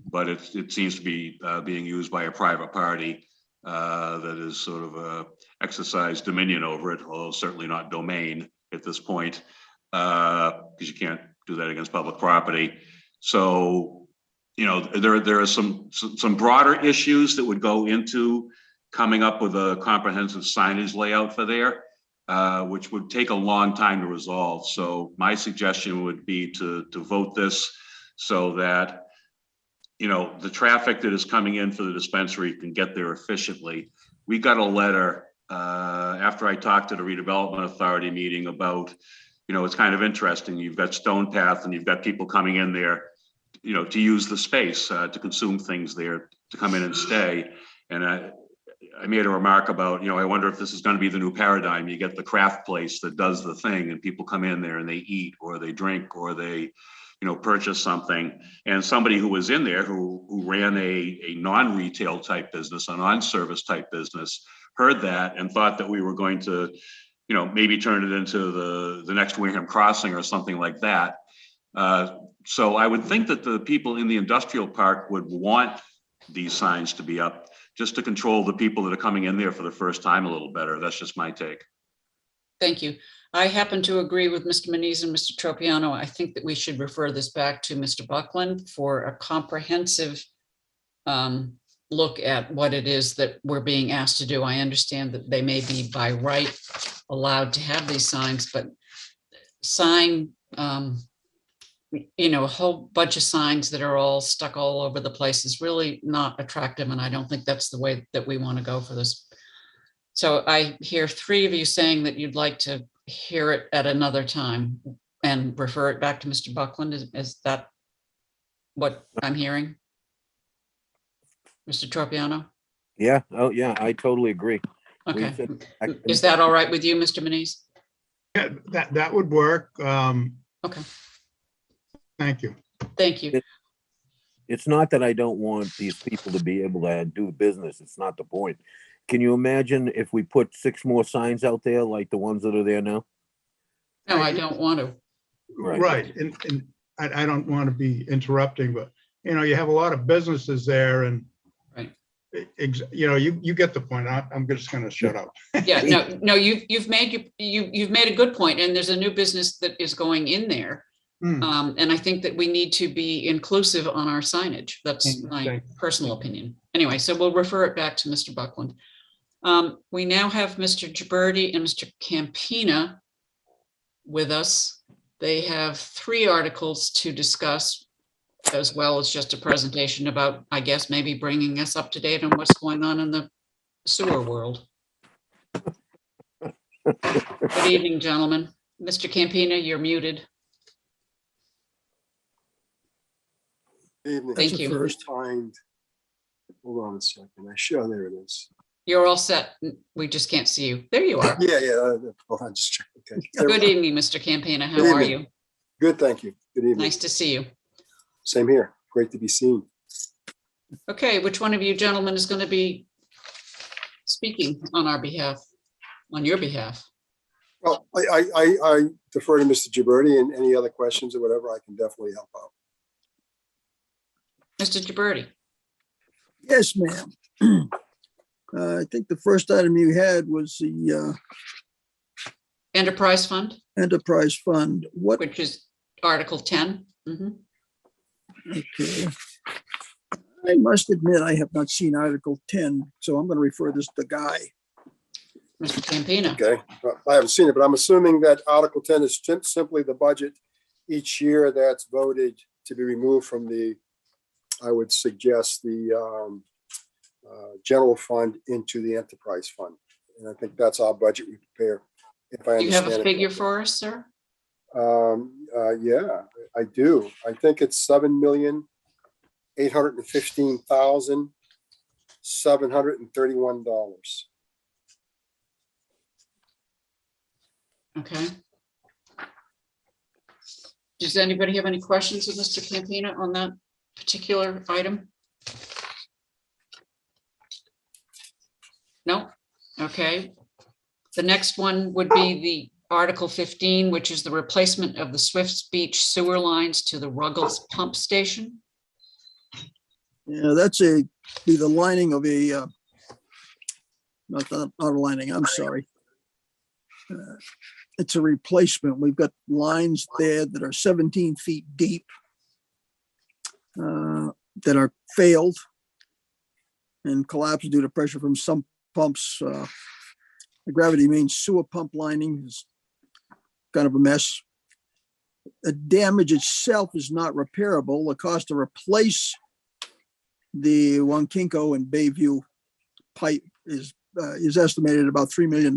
but it seems to be being used by a private party that is sort of exercised dominion over it, although certainly not domain at this point, because you can't do that against public property. So, there are some broader issues that would go into coming up with a comprehensive signage layout for there, which would take a long time to resolve. So my suggestion would be to vote this so that, the traffic that is coming in for the dispensary can get there efficiently. We got a letter after I talked to the Redevelopment Authority meeting about, it's kind of interesting. You've got Stone Path and you've got people coming in there, to use the space, to consume things there, to come in and stay. And I made a remark about, I wonder if this is going to be the new paradigm. You get the craft place that does the thing and people come in there and they eat or they drink or they, purchase something. And somebody who was in there who ran a non-retail type business, a non-service type business, heard that and thought that we were going to, maybe turn it into the next Wareham Crossing or something like that. So I would think that the people in the industrial park would want these signs to be up just to control the people that are coming in there for the first time a little better. That's just my take. Thank you. I happen to agree with Mr. Muniz and Mr. Tropiano. I think that we should refer this back to Mr. Buckland for a comprehensive look at what it is that we're being asked to do. I understand that they may be by right allowed to have these signs, but sign, a whole bunch of signs that are all stuck all over the place is really not attractive. And I don't think that's the way that we want to go for this. So I hear three of you saying that you'd like to hear it at another time and refer it back to Mr. Buckland. Is that what I'm hearing? Mr. Tropiano? Yeah. Oh, yeah, I totally agree. Okay. Is that all right with you, Mr. Muniz? Yeah, that would work. Okay. Thank you. Thank you. It's not that I don't want these people to be able to do business. It's not the point. Can you imagine if we put 6 more signs out there like the ones that are there now? No, I don't want to. Right. And I don't want to be interrupting, but, you have a lot of businesses there and right. You get the point. I'm just gonna shut up. Yeah, no, you've made a good point, and there's a new business that is going in there. And I think that we need to be inclusive on our signage. That's my personal opinion. Anyway, so we'll refer it back to Mr. Buckland. We now have Mr. Gibberti and Mr. Campina with us. They have 3 articles to discuss, as well as just a presentation about, I guess, maybe bringing us up to date on what's going on in the sewer world. Good evening, gentlemen. Mr. Campina, you're muted. Evening. Thank you. First find. Hold on a second. There it is. You're all set. We just can't see you. There you are. Yeah. Hold on, just check. Okay. Good evening, Mr. Campina. How Good are evening. you? Good, thank you. Good evening. Nice to see you. Same here. Great to be seen. Okay, which one of you gentlemen is going to be speaking on our behalf, on your behalf? Well, I defer to Mr. Gibberti, and any other questions or whatever, I can definitely help out. Mr. Gibberti. Yes, ma'am. I think the first item you had was the Enterprise Fund, enterprise fund. What? which is Article 10. Okay. I must admit, I have not seen Article 10, so I'm going to refer this to Guy. Mr. Campina. Okay, I haven't seen it, but I'm assuming that Article 10 is simply the budget each year that's voted to be removed from the, I would suggest, the general fund into the enterprise fund. And I think that's our budget we prepare. If I Do you have understand a it figure correctly. for us, sir? Yeah, I do. I think it's $7,815,731. Okay. Does anybody have any questions of Mr. Campina on that particular item? No? Okay. The next one would be the Article 15, which is the replacement of the Swifts Beach sewer lines to the Ruggles pump station. Yeah, that's be the lining of a, not a lining, I'm sorry. It's a replacement. We've got lines there that are 17 feet deep that are failed and collapsed due to pressure from some pumps. The gravity main sewer pump lining is kind of a mess. The damage itself is not repairable. The cost to replace the Wankinko and Bayview pipe is estimated at about $3 million.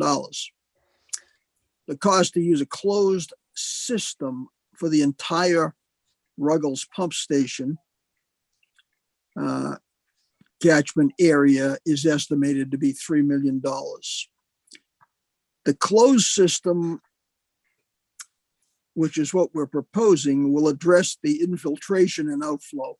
The cost to use a closed system for the entire Ruggles pump station catchment area is estimated to be $3 million. The closed system, which is what we're proposing, will address the infiltration and outflow.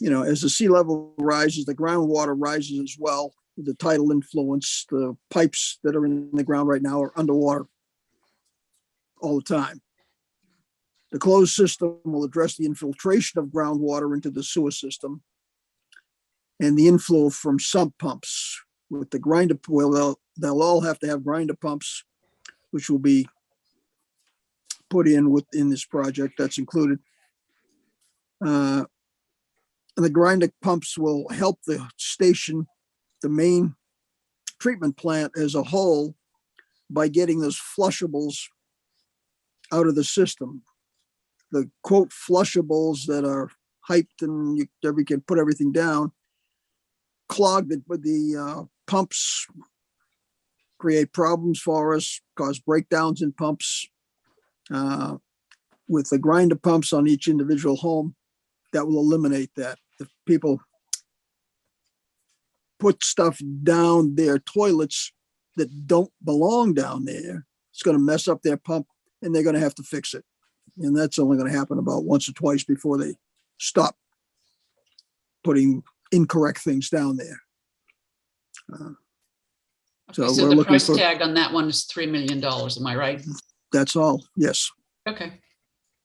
You know, as the sea level rises, the groundwater rises as well. The tidal influence, the pipes that are in the ground right now are underwater all the time. The closed system will address the infiltration of groundwater into the sewer system and the inflow from sump pumps. With the grinder, well, they'll all have to have grinder pumps, which will be put in within this project. That's included. And the grinder pumps will help the station, the main treatment plant as a whole, by getting those flushables out of the system. The quote flushables that are hyped and you can put everything down, clog the pumps, create problems for us, cause breakdowns in pumps. With the grinder pumps on each individual home, that will eliminate that. If people put stuff down their toilets that don't belong down there, it's going to mess up their pump and they're going to have to fix it. And that's only going to happen about once or twice before they stop putting incorrect things down there. So we're the looking price for, tag on that one is $3 million. Am I right? that's all. Yes. Okay.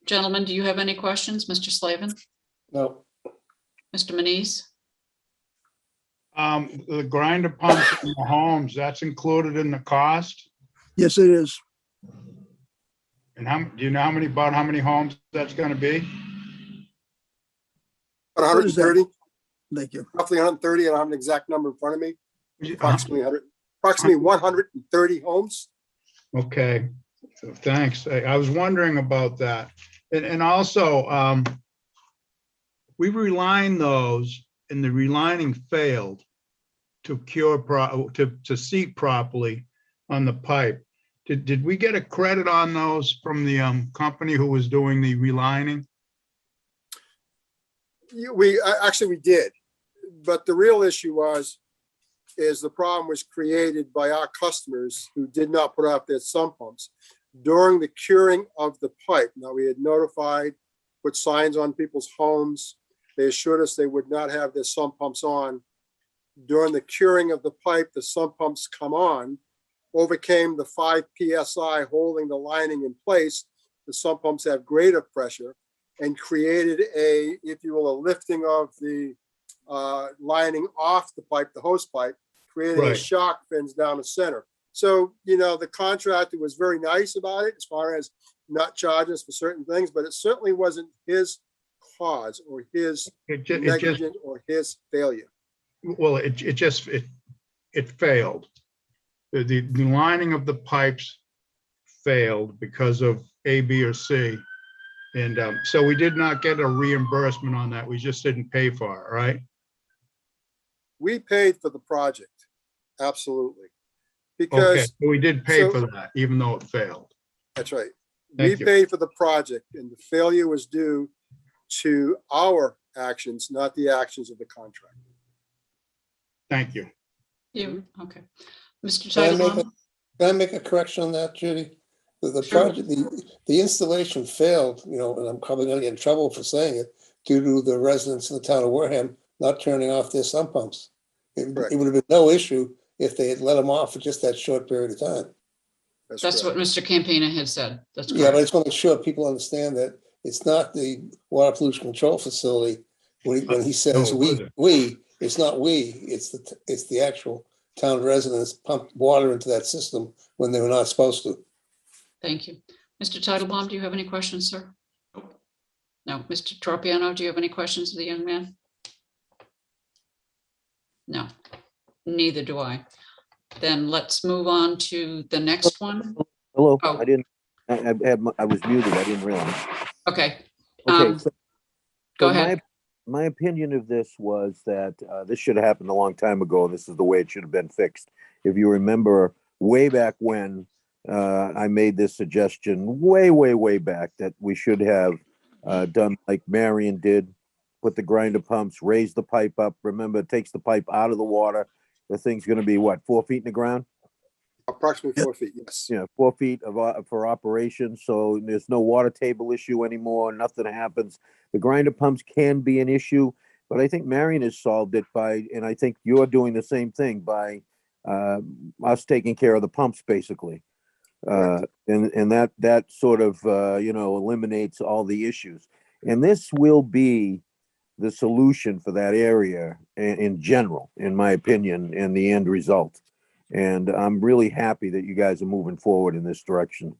Gentlemen, do you have any questions? Mr. Slavin? No. Mr. Manise? The grinder pumps in the homes, that's included in the cost? Yes, it is. And do you know about how many homes that's gonna be? About What is that? 130, Thank you. roughly 130. I don't have an exact number in front of me. Uh-huh. Approximately 130 homes. Okay, so thanks. I was wondering about that. And also, we relined those and the relining failed to to seat properly on the pipe. Did we get a credit on those from the company who was doing the relining? Actually, we did. But the real issue is the problem was created by our customers who did not put out their sump pumps during the curing of the pipe. Now, we had notified, put signs on people's homes. They assured us they would not have their sump pumps on. During the curing of the pipe, the sump pumps come on, overcame the 5 PSI holding the lining in place. The sump pumps have greater pressure and created if you will, a lifting of the lining off the pipe, the hose pipe, creating a Right. shock fins down the center. So, the contractor was very nice about it as far as not charging us for certain things, but it certainly wasn't his cause or his negligence or his failure. Well, it failed. The lining of the pipes failed because of A, B, or C. And so we did not get a reimbursement on that. We just didn't pay for it, right? We paid for the project. Absolutely. Okay, Because we did pay so- for that, even though it failed. that's right. Thank We you. paid for the project and the failure was due to our actions, not the actions of the contractor. Thank you. Okay. Mr. Can I make Titlebaum? Can I make a correction on that, Judy? The project, the installation failed, and I'm probably gonna get in trouble for saying it, due to the residents in the town of Wareham not turning off their sump pumps. It Correct. would have been no issue if they had let them off for just that short period of time. That's what Mr. Campina had said. That's Yeah, but I correct. just want to make sure people understand that it's not the water pollution control facility. When he says No, it we, it's not we, it's the actual town residents pumped water into that system when they were not supposed to. Thank you. Mr. Titlebaum, do you have any questions, sir? No. Mr. Tropiano, do you have any questions of the young man? No, neither do I. Then let's move on to the next one. Hello, Oh. I was muted, I didn't realize. Okay. Okay, so Go so ahead. my opinion of this was that this should have happened a long time ago, and this is the way it should have been fixed. If you remember way back when I made this suggestion way back that we should have done like Marion did, put the grinder pumps, raise the pipe up. Remember, it takes the pipe out of the water. The thing's going to be what, 4 feet in the ground? Approximately 4 feet, yes. Yeah, 4 feet for operation. So there's no water table issue anymore. Nothing happens. The grinder pumps can be an issue, but I think Marion has solved it and I think you're doing the same thing by us taking care of the pumps basically. And that sort of, eliminates all the issues. And this will be the solution for that area in general, in my opinion, and the end result. And I'm really happy that you guys are moving forward in this direction.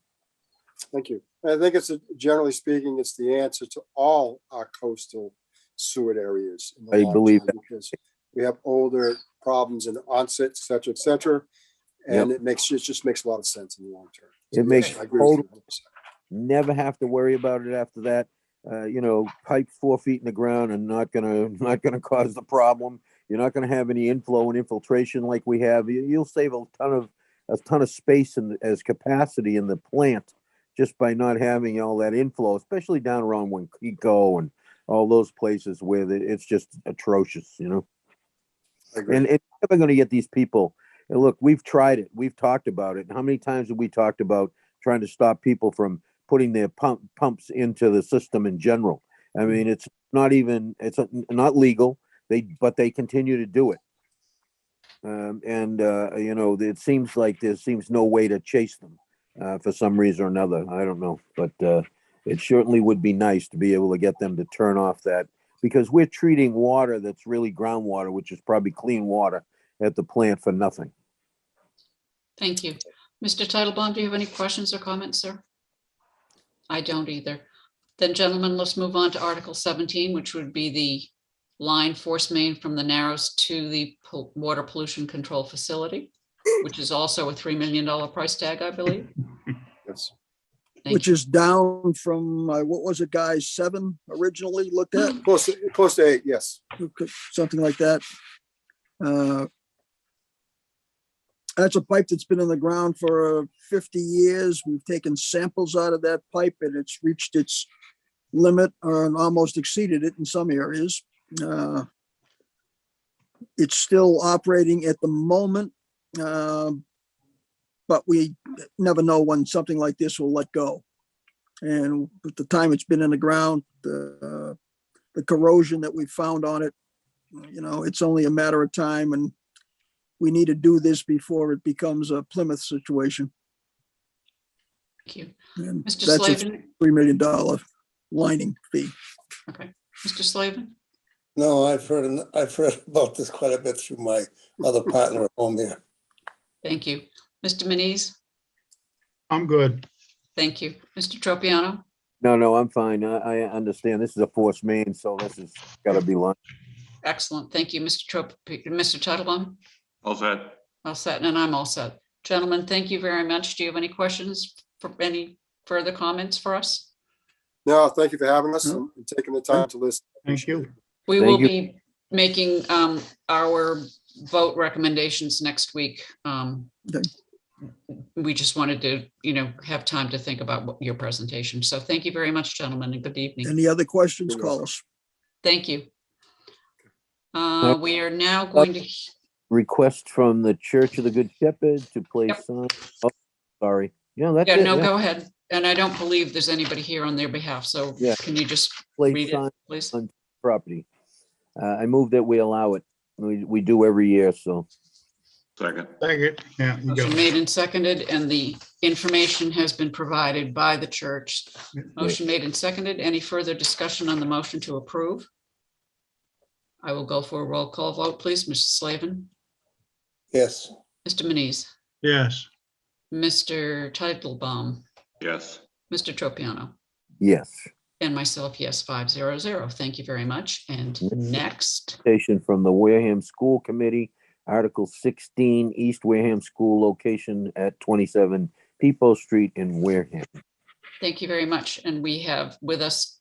Thank you. I think generally speaking, it's the answer to all our coastal sewer areas. in the I long believe term, that. Because we have older problems in onset, et cetera, et cetera. And it just makes a lot of sense in the long term. So It makes yes, I agree with you total, 100%. never have to worry about it after that. Pipe 4 feet in the ground and not gonna cause the problem. You're not gonna have any inflow and infiltration like we have. You'll save a ton of space as capacity in the plant just by not having all that inflow, especially down around Winco and all those places where it's just atrocious, I agree. And it's never going to get these people. And look, we've tried it. We've talked about it. How many times have we talked about trying to stop people from putting their pumps into the system in general? I mean, it's not legal. But they continue to do it. It seems like there seems no way to chase them for some reason or another. I don't know, but it certainly would be nice to be able to get them to turn off that because we're treating water that's really groundwater, which is probably clean water at the plant for nothing. Thank you. Mr. Titlebaum, do you have any questions or comments, sir? I don't either. Then, gentlemen, let's move on to Article 17, which would be the line force main from the Narrows to the water pollution control facility, which is also a $3 million price tag, I believe. Yes. Thank which is down from, what was it, guys, 7 originally looked at? Close to 8, yes. Something like that. That's a pipe that's been in the ground for 50 years. We've taken samples out of that pipe and it's reached its limit or almost exceeded it in some areas. It's still operating at the moment, but we never know when something like this will let go. And with the time it's been in the ground, the corrosion that we found on it, it's only a matter of time, and we need to do this before it becomes a Plymouth situation. Thank you. And Mr. that's a Slavin? $3 million lining fee. Okay. Mr. Slavin? No, I've heard about this quite a bit through my other partner at home there. Thank you. Mr. Manise? I'm good. Thank you. Mr. Tropiano? No, I'm fine. I understand. This is a force main, so this has got to be lunch. Excellent. Thank you, Mr. Titlebaum? All set. All set, and I'm all set. Gentlemen, thank you very much. Do you have any questions for any further comments for us? No, thank you for having us and taking the time to listen. Thank you. We Thank will you. be making our vote recommendations next week. Okay. We just wanted to, have time to think about your presentation. So thank you very much, gentlemen, and good evening. Any other questions, call us. Thank you. We are now going to, Request from the Church of the Good Shepherd to place signs. Oh, sorry. Yeah, that's it. no, yeah. go ahead. And I don't believe there's anybody here on their behalf. So Yeah. can you just Place read it, signs please? on property. I move that we allow it. We do every year, so. Second. Second. Yeah, you go. Motion made and seconded, and the information has been provided by the church. Motion made and seconded. Any further discussion on the motion to approve? I will go for a roll call vote, please. Mr. Slavin, Yes. Mr. Manise, Yes. Mr. Titlebaum, Yes. Mr. Tropiano, Yes. and myself, yes, 500. Thank you very much. And next, Station from the Wareham School Committee, Article 16, East Wareham School location at 27 Peepo Street in Wareham. thank you very much. And we have with us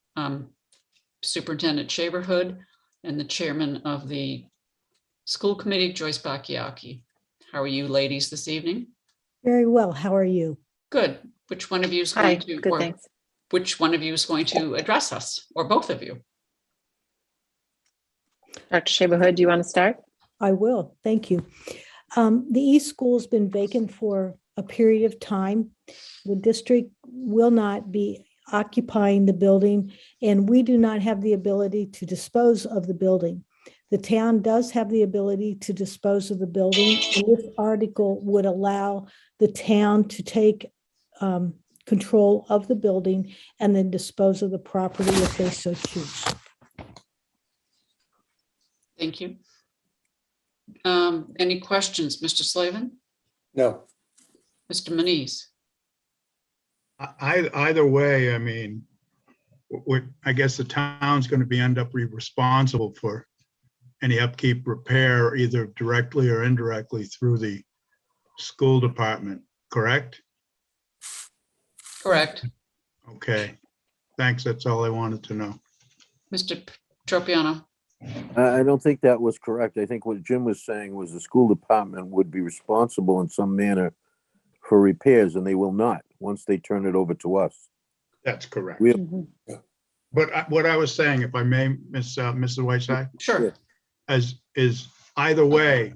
Superintendent Shaverhood and the chairman of the school committee, Joyce Bakayaki. How are you ladies this evening? Very well. How are you? Good. Which one of you is Hi, going to, good, or thanks. which one of you is going to address us, or both of you? Dr. Shaberhood, do you want to start? I will. Thank you. The East School's been vacant for a period of time. The district will not be occupying the building, and we do not have the ability to dispose of the building. The town does have the ability to dispose of the building, and this article would allow the town to take control of the building and then dispose of the property if they so choose. Thank you. Any questions, Mr. Slavin, No. Mr. Manise? Either way, I mean, I guess the town's going to end up responsible for any upkeep, repair, either directly or indirectly through the school department, correct? Correct. Okay, thanks. That's all I wanted to know. Mr. Tropiano? I don't think that was correct. I think what Jim was saying was the school department would be responsible in some manner for repairs, and they will not once they turn it over to us. That's correct. We'll- But what I was saying, if I may, Mrs. Whiteside, Sure. is either way,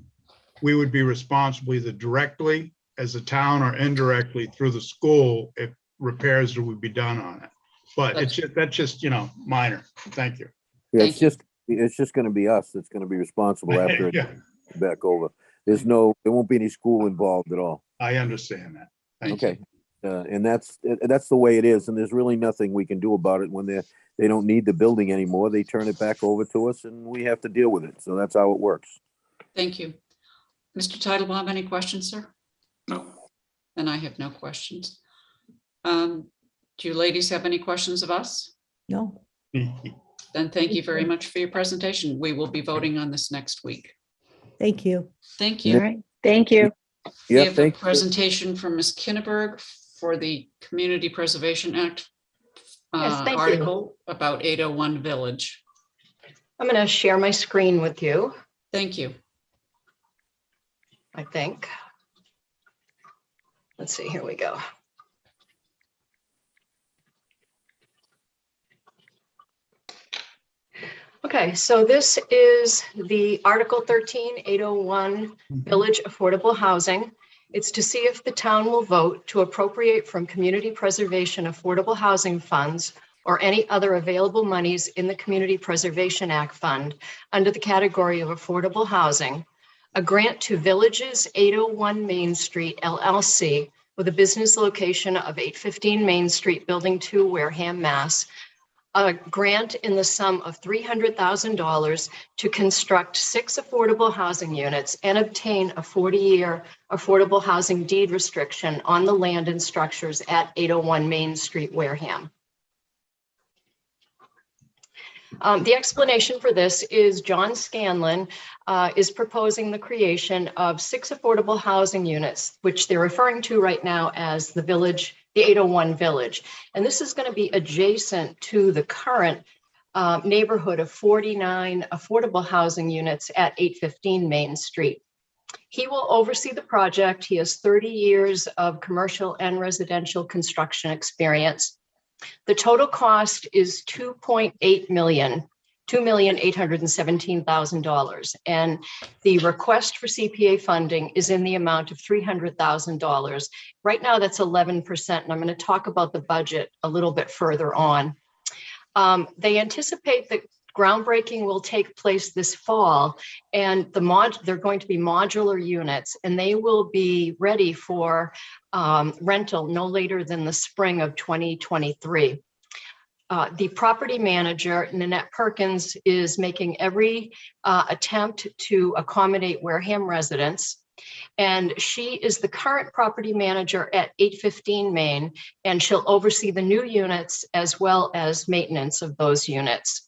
we would be responsible either directly as a town or indirectly through the school if repairs would be done on it. But that's just, minor. Thank you. Yeah, Thank it's just gonna be us that's gonna be responsible after Yeah, it's back over. There won't be any school involved at all. I understand that. Thank you. Okay. And that's the way it is, and there's really nothing we can do about it when they don't need the building anymore. They turn it back over to us and we have to deal with it. So that's how it works. Thank you. Mr. Titlebaum, any questions, sir? No. And I have no questions. Do you ladies have any questions of us? No. Then thank you very much for your presentation. We will be voting on this next week. Thank you. Thank All you. right. Thank you. We Yeah, have a thank you. presentation from Ms. Kinneberg for the Community Preservation Act Yes, thank you. article about 801 Village. I'm going to share my screen with you, Thank you. I think. Let's see, here we go. Okay, so this is the Article 13, 801 Village Affordable Housing. It's to see if the town will vote to appropriate from Community Preservation Affordable Housing Funds or any other available monies in the Community Preservation Act Fund under the category of affordable housing, a grant to Villages 801 Main Street LLC with a business location of 815 Main Street, Building 2, Wareham, Mass. A grant in the sum of $300,000 to construct 6 affordable housing units and obtain a 40-year affordable housing deed restriction on the land and structures at 801 Main Street, Wareham. The explanation for this is John Scanlon is proposing the creation of 6 affordable housing units, which they're referring to right now as the village, the 801 Village. And this is going to be adjacent to the current neighborhood of 49 affordable housing units at 815 Main Street. He will oversee the project. He has 30 years of commercial and residential construction experience. The total cost is $2.8 million, $2,817,000. And the request for CPA funding is in the amount of $300,000. Right now, that's 11%. And I'm going to talk about the budget a little bit further on. They anticipate that groundbreaking will take place this fall, and they're going to be modular units, and they will be ready for rental no later than the spring of 2023. The property manager, Nanette Perkins, is making every attempt to accommodate Wareham residents. And she is the current property manager at 815 Main, and she'll oversee the new units as well as maintenance of those units.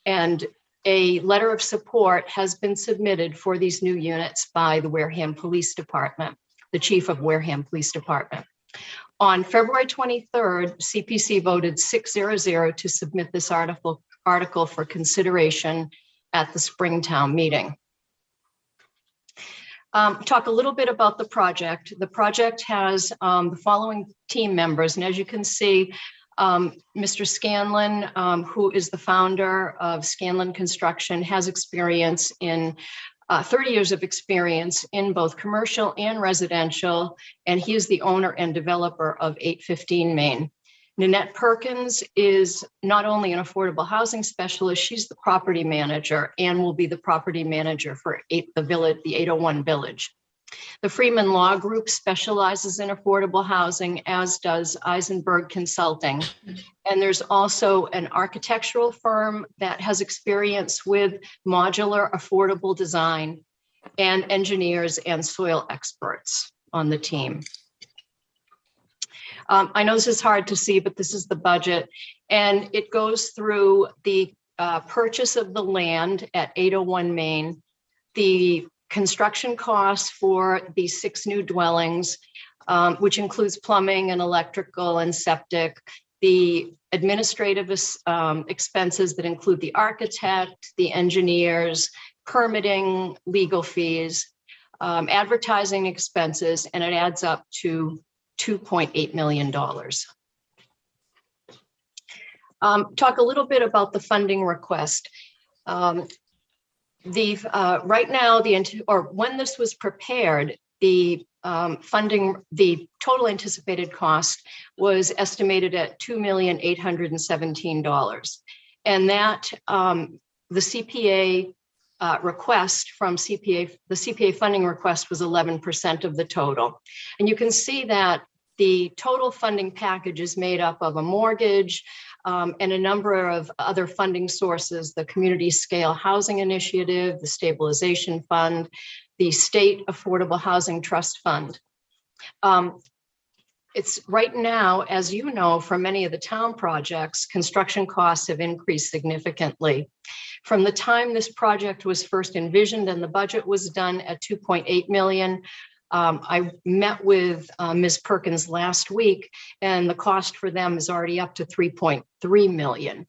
And a letter of support has been submitted for these new units by the Wareham Police Department, the chief of Wareham Police Department. On February 23rd, CPC voted 6-0 to submit this article for consideration at the Springtown meeting. Talk a little bit about the project. The project has the following team members, and as you can see, Mr. Scanlon, who is the founder of Scanlon Construction, has experience in 30 years of experience in both commercial and residential, and he is the owner and developer of 815 Main. Nanette Perkins is not only an affordable housing specialist, she's the property manager and will be the property manager for the 801 Village. The Freeman Law Group specializes in affordable housing, as does Eisenberg Consulting. And there's also an architectural firm that has experience with modular affordable design, and engineers and soil experts on the team. I know this is hard to see, but this is the budget, and it goes through the purchase of the land at 801 Main, the construction costs for the 6 new dwellings, which includes plumbing and electrical and septic, the administrative expenses that include the architect, the engineers, permitting, legal fees, advertising expenses, and it adds up to $2.8 million. Talk a little bit about the funding request. Right now, when this was prepared, the funding, the total anticipated cost was estimated at $2,817,000. And that the CPA request from the CPA funding request was 11% of the total. And you can see that the total funding package is made up of a mortgage, and a number of other funding sources, the Community Scale Housing Initiative, the Stabilization Fund, the State Affordable Housing Trust Fund. It's right now, as you know, for many of the town projects, construction costs have increased significantly. From the time this project was first envisioned and the budget was done at 2.8 million, I met with Ms. Perkins last week, and the cost for them is already up to 3.3 million.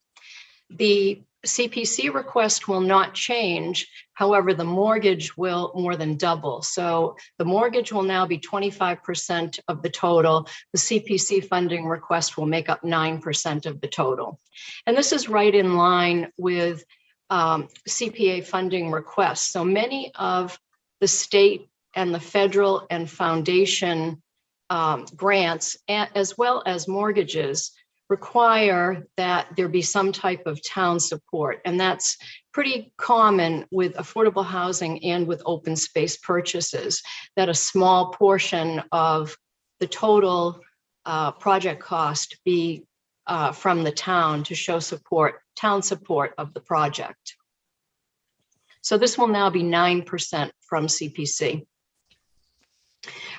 The CPC request will not change. However, the mortgage will more than double. So the mortgage will now be 25% of the total. The CPC funding request will make up 9% of the total. And this is right in line with CPA funding requests. So many of the state and the federal and foundation grants, as well as mortgages, require that there be some type of town support. And that's pretty common with affordable housing and with open space purchases, that a small portion of the total project cost be from the town to show support, town support of the project. So this will now be 9% from CPC.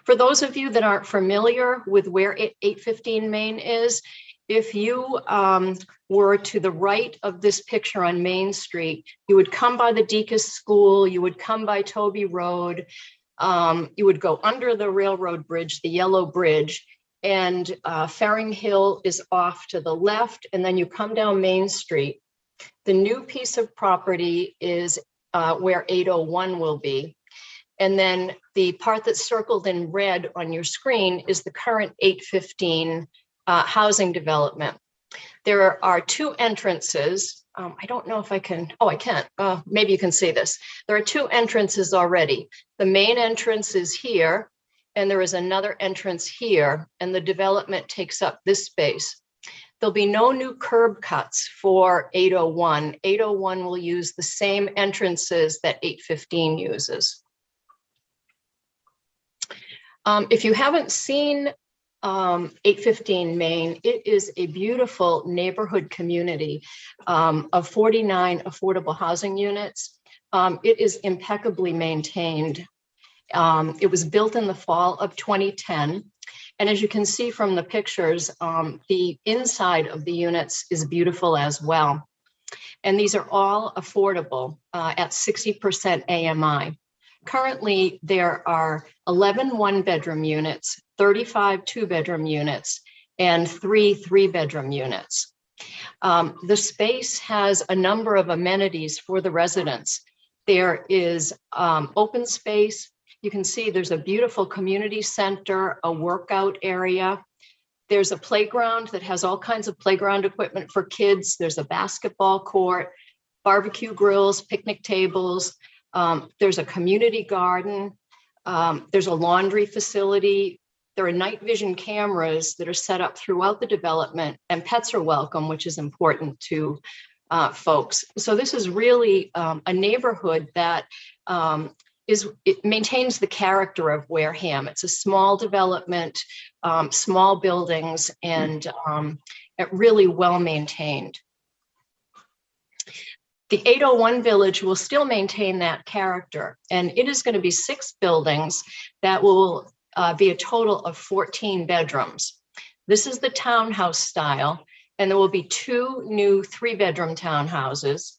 For those of you that aren't familiar with where 815 Main is, if you were to the right of this picture on Main Street, you would come by the Deacon's School, you would come by Toby Road, you would go under the railroad bridge, the yellow bridge, and Ferring Hill is off to the left, and then you come down Main Street. The new piece of property is where 801 will be. And then the part that's circled in red on your screen is the current 815 housing development. There are two entrances. I don't know if I can, oh, I can't. Maybe you can see this. There are two entrances already. The main entrance is here, and there is another entrance here, and the development takes up this space. There'll be no new curb cuts for 801. 801 will use the same entrances that 815 uses. If you haven't seen 815 Main, it is a beautiful neighborhood community of 49 affordable housing units. It is impeccably maintained. It was built in the fall of 2010. And as you can see from the pictures, the inside of the units is beautiful as well. And these are all affordable at 60% AMI. Currently, there are 11 one-bedroom units, 35 two-bedroom units, and 3 three-bedroom units. The space has a number of amenities for the residents. There is open space. You can see there's a beautiful community center, a workout area. There's a playground that has all kinds of playground equipment for kids. There's a basketball court, barbecue grills, picnic tables. There's a community garden. There's a laundry facility. There are night vision cameras that are set up throughout the development, and pets are welcome, which is important to folks. So this is really a neighborhood that it maintains the character of Wareham. It's a small development, small buildings, and really well maintained. The 801 Village will still maintain that character, and it is going to be 6 buildings that will be a total of 14 bedrooms. This is the townhouse style, and there will be 2 new 3-bedroom townhouses.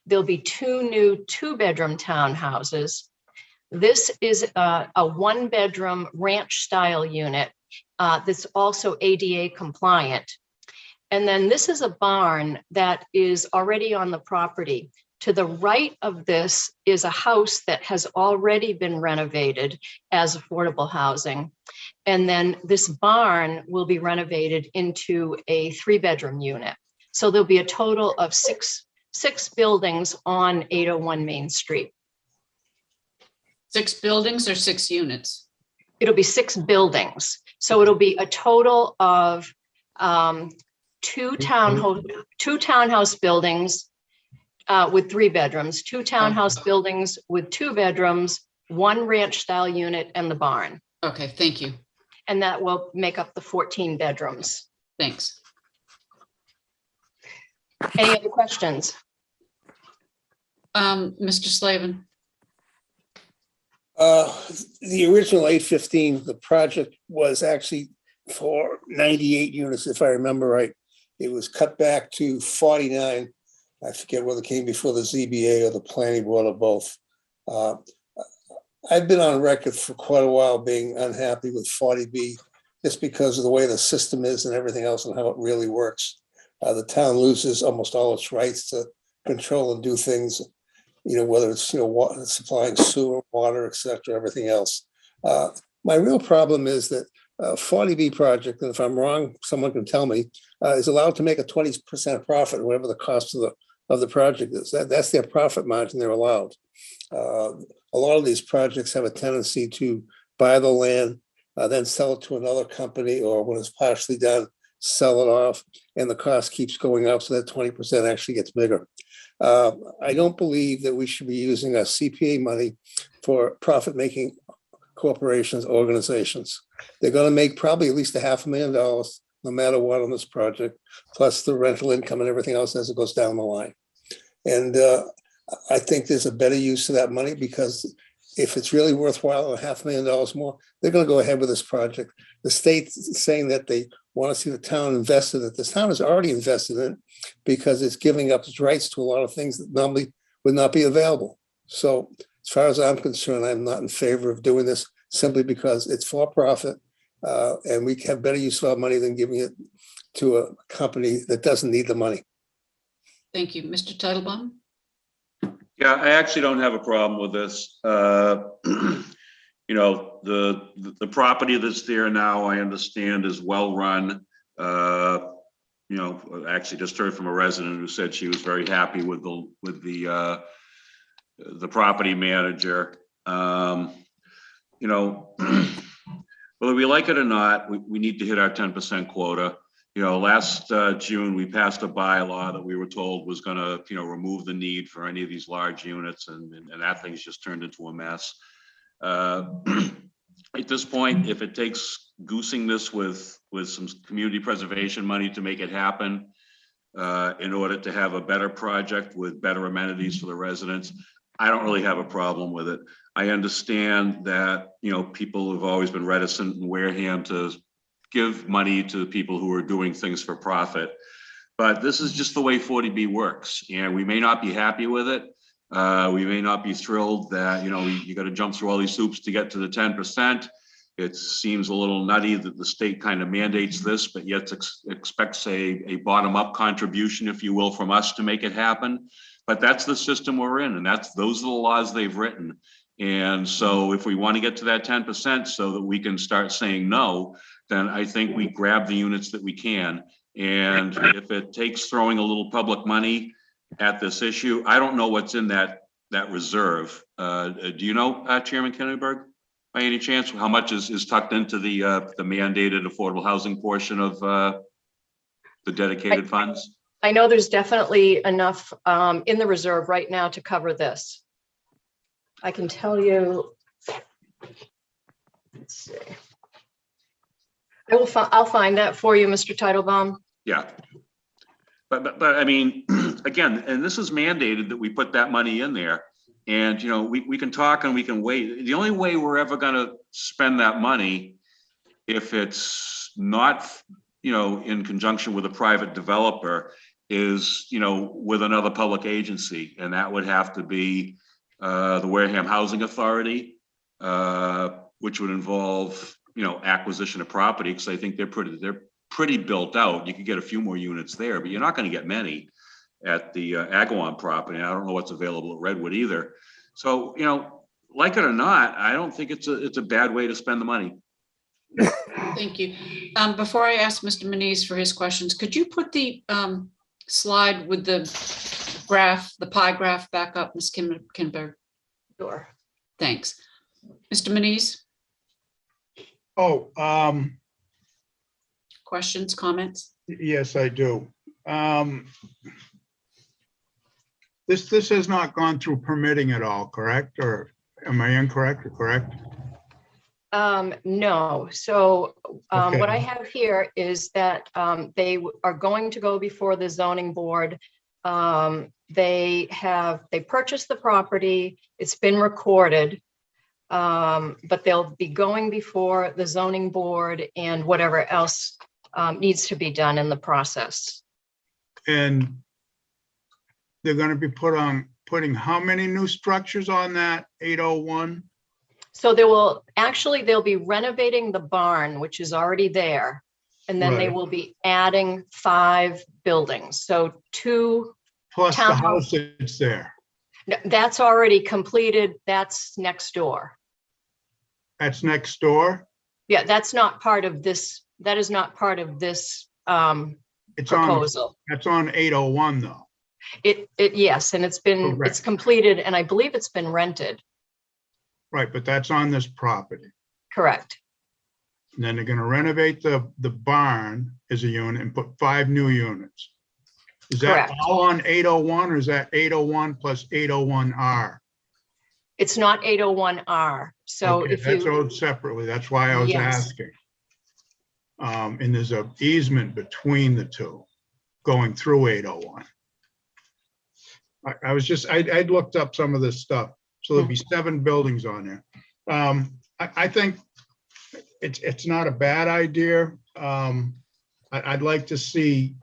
There'll be 2 new 2-bedroom townhouses. This is a 1-bedroom ranch style unit that's also ADA compliant. And then this is a barn that is already on the property. To the right of this is a house that has already been renovated as affordable housing. And then this barn will be renovated into a 3-bedroom unit. So there'll be a total of six buildings on 801 Main Street. 6 buildings or 6 units? It'll be 6 buildings. So it'll be a total of 2 townhouse buildings with 3 bedrooms, 2 townhouse buildings with 2 bedrooms, 1 ranch style unit, and the barn. Okay, thank you. And that will make up the 14 bedrooms. Thanks. Any other questions? Mr. Slavin, The original 815, the project was actually for 98 units, if I remember right. It was cut back to 49. I forget whether it came before the ZBA or the planning board or both. I've been on record for quite a while being unhappy with 40B just because of the way the system is and everything else and how it really works. The town loses almost all its rights to control and do things, whether it's, water, supplying sewer, water, et cetera, everything else. My real problem is that 40B project, and if I'm wrong, someone can tell me, is allowed to make a 20% profit, whatever the cost of the project is. That's their profit margin they're allowed. A lot of these projects have a tendency to buy the land, then sell it to another company, or when it's partially done, sell it off, and the cost keeps going up, so that 20% actually gets bigger. I don't believe that we should be using our CPA money for profit-making corporations, organizations. They're going to make probably at least $500,000 no matter what on this project, plus the rental income and everything else as it goes down the line. And I think there's a better use of that money, because if it's really worthwhile and $500,000 more, they're going to go ahead with this project. The state's saying that they want to see the town invested in it. This town is already invested in it because it's giving up its rights to a lot of things that normally would not be available. So as far as I'm concerned, I'm not in favor of doing this simply because it's for profit, and we have better use of our money than giving it to a company that doesn't need the money. thank you. Mr. Titlebaum? Yeah, I actually don't have a problem with this. The property that's there now, I understand, is well run. I actually just heard from a resident who said she was very happy with the property manager. Whether we like it or not, we need to hit our 10% quota. Last June, we passed a bylaw that we were told was going to, remove the need for any of these large units, and that thing's just turned into a mess. At this point, if it takes goosing this with some community preservation money to make it happen, in order to have a better project with better amenities for the residents, I don't really have a problem with it. I understand that, people have always been reticent in Wareham to give money to people who are doing things for profit. But this is just the way 40B works. And we may not be happy with it. We may not be thrilled that, you got to jump through all these hoops to get to the 10%. It seems a little nutty that the state kind of mandates this, but yet expects a bottom-up contribution, if you will, from us to make it happen. But that's the system we're in, and those are the laws they've written. And so if we want to get to that 10% so that we can start saying no, then I think we grab the units that we can. And if it takes throwing a little public money at this issue, I don't know what's in that reserve. Do you know, Chairman Kenneberg, by any chance, how much is tucked into the mandated affordable housing portion of the dedicated funds? I know there's definitely enough in the reserve right now to cover this. I can tell you, let's see. I'll find that for you, Mr. Titlebaum. Yeah. But I mean, again, and this is mandated that we put that money in there. And, we can talk and we can wait. The only way we're ever going to spend that money, if it's not, in conjunction with a private developer, is, with another public agency. And that would have to be the Wareham Housing Authority, which would involve, acquisition of property, because I think they're pretty built out. You could get a few more units there, but you're not going to get many at the Agawam property. I don't know what's available at Redwood either. So, like it or not, I don't think it's a bad way to spend the money. Thank you. Before I ask Mr. Manise for his questions, could you put the slide with the graph, the pie graph back up, Ms. Kinberg? Sure. Thanks. Mr. Manise? Questions, comments? Yes, I do. This has not gone through permitting at all, correct? Or am I incorrect or correct? No. So Okay. what I have here is that they are going to go before the zoning board They purchased the property, it's been recorded. But they'll be going before the zoning board and whatever else needs to be done in the process. And they're gonna be putting how many new structures on that 801? So they'll be renovating the barn, which is already there. And then they Right. will be adding 5 buildings. So 2 Plus the townhouse. house that's there. No, that's already completed. That's next door. That's next door. Yeah, that's not part of this. That is not part of this It's proposal. That's on 801 though. Yes, and it's Correct. completed, and I believe it's been rented. Right, but that's on this property. Correct. And then they're gonna renovate the barn as a unit and put 5 new units. Is that Correct. all on 801 or is that 801 plus 801R? It's not 801R. So Okay, if that's you, owed separately. That's why I was Yes. asking. And there's a easement between the two going through 801. I'd looked up some of this stuff. So there'd be 7 buildings on there. I think it's not a bad idea. I'd like to see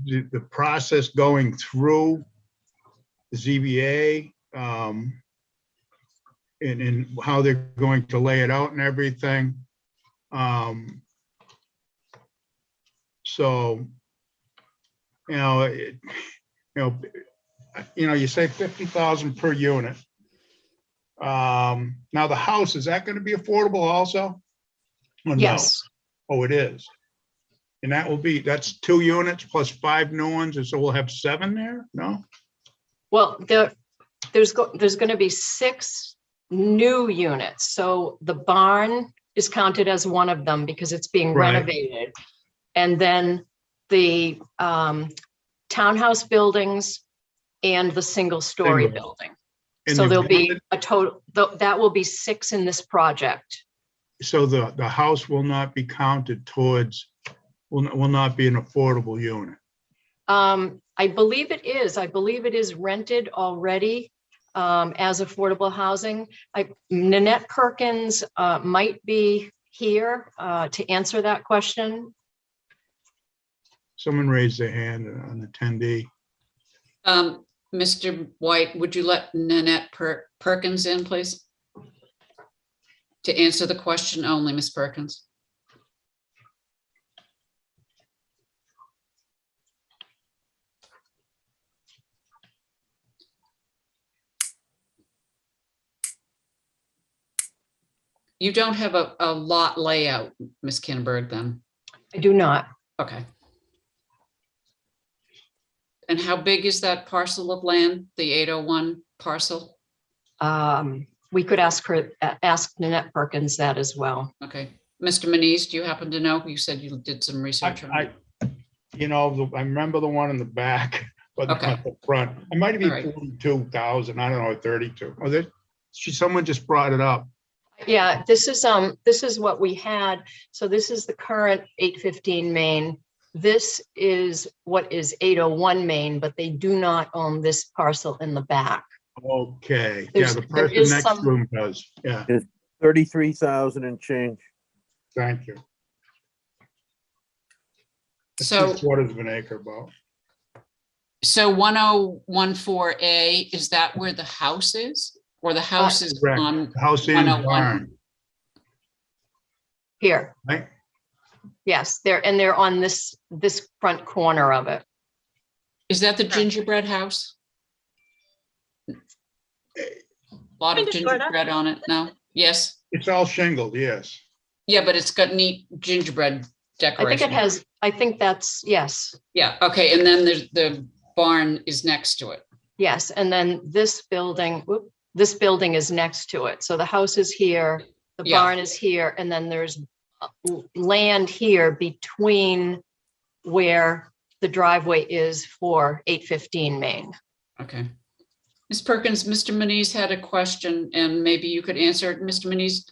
the process going through the ZBA, and how they're going to lay it out and everything. So, you say 50,000 per unit. Now the house, is that going to be affordable also? Or no? yes, Oh, it is. And that's 2 units plus 5 new ones, and so we'll have 7 there? No? well, there's going to be 6 new units. So the barn is counted as one of them because it's being Right. renovated. And then the townhouse buildings and the single-story Single. building. And So the there'll be unit- a total, that will be 6 in this project. So the house will not be counted towards, will not be an affordable unit. I believe it is. I believe it is rented already as affordable housing. Nanette Perkins might be here to answer that question. Someone raised their hand, an attendee. Mr. White, would you let Nanette Perkins in, please? To answer the question only, Ms. Perkins. You don't have a lot layout, Ms. Kinberg, then? I do not. Okay. And how big is that parcel of land, the 801 parcel? We could ask Nanette Perkins that as well. Okay. Mr. Manise, do you happen to know? You said you did some research on it. I remember the one in the back, but Okay. not the front. It might be All right. 42,000, I don't know, 32. Oh, someone just brought it up. Yeah, this is what we had. So this is the current 815 Main. This is what is 801 Main, but they do not own this parcel in the back. Okay, yeah, the there person is next some- to him does, yeah, It's 33,000 and change. thank you. It's So- 3/4 of an acre about. So 1014A, is that where the house is? Or the house is Correct. on House and 101? barn, Here, right? yes, they're on this front corner of it. Is that the gingerbread house? Lot of gingerbread on it, no? Yes? It's all shingled, yes. Yeah, but it's got neat gingerbread decoration. I think that's, yes, Yeah, okay, and then there's the barn is next to it. yes. And then this building is next to it. So the house is here, the Yeah. barn is here, and then there's land here between where the driveway is for 815 Main. Okay. Ms. Perkins, Mr. Manise had a question and maybe you could answer it. Mr. Manise?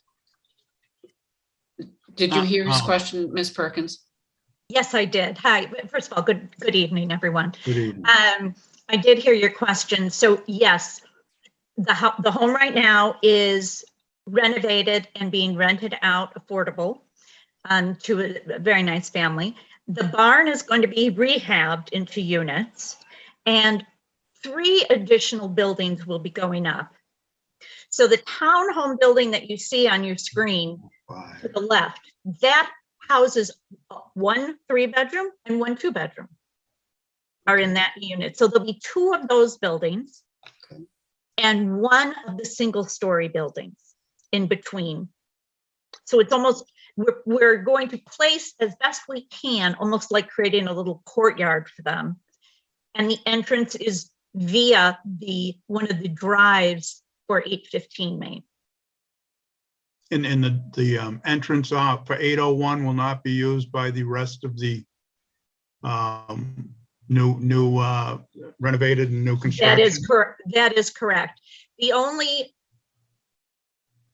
Did you hear his question, Ms. Perkins? Yes, I did. Hi, first of all, good evening, everyone. Good evening. I did hear your question. So yes, the home right now is renovated and being rented out affordable to a very nice family. The barn is going to be rehabbed into units, and 3 additional buildings will be going up. So the townhome building that you see on your screen to the left, that houses 1 3-bedroom and 1 2-bedroom are in that unit. So there'll be 2 of those buildings and 1 of the single-story buildings in between. So it's almost, we're going to place as best we can, almost like creating a little courtyard for them. And the entrance is via one of the drives for 815 Main. And the entrance for 801 will not be used by the rest of the new renovated and new construction? That is correct. The only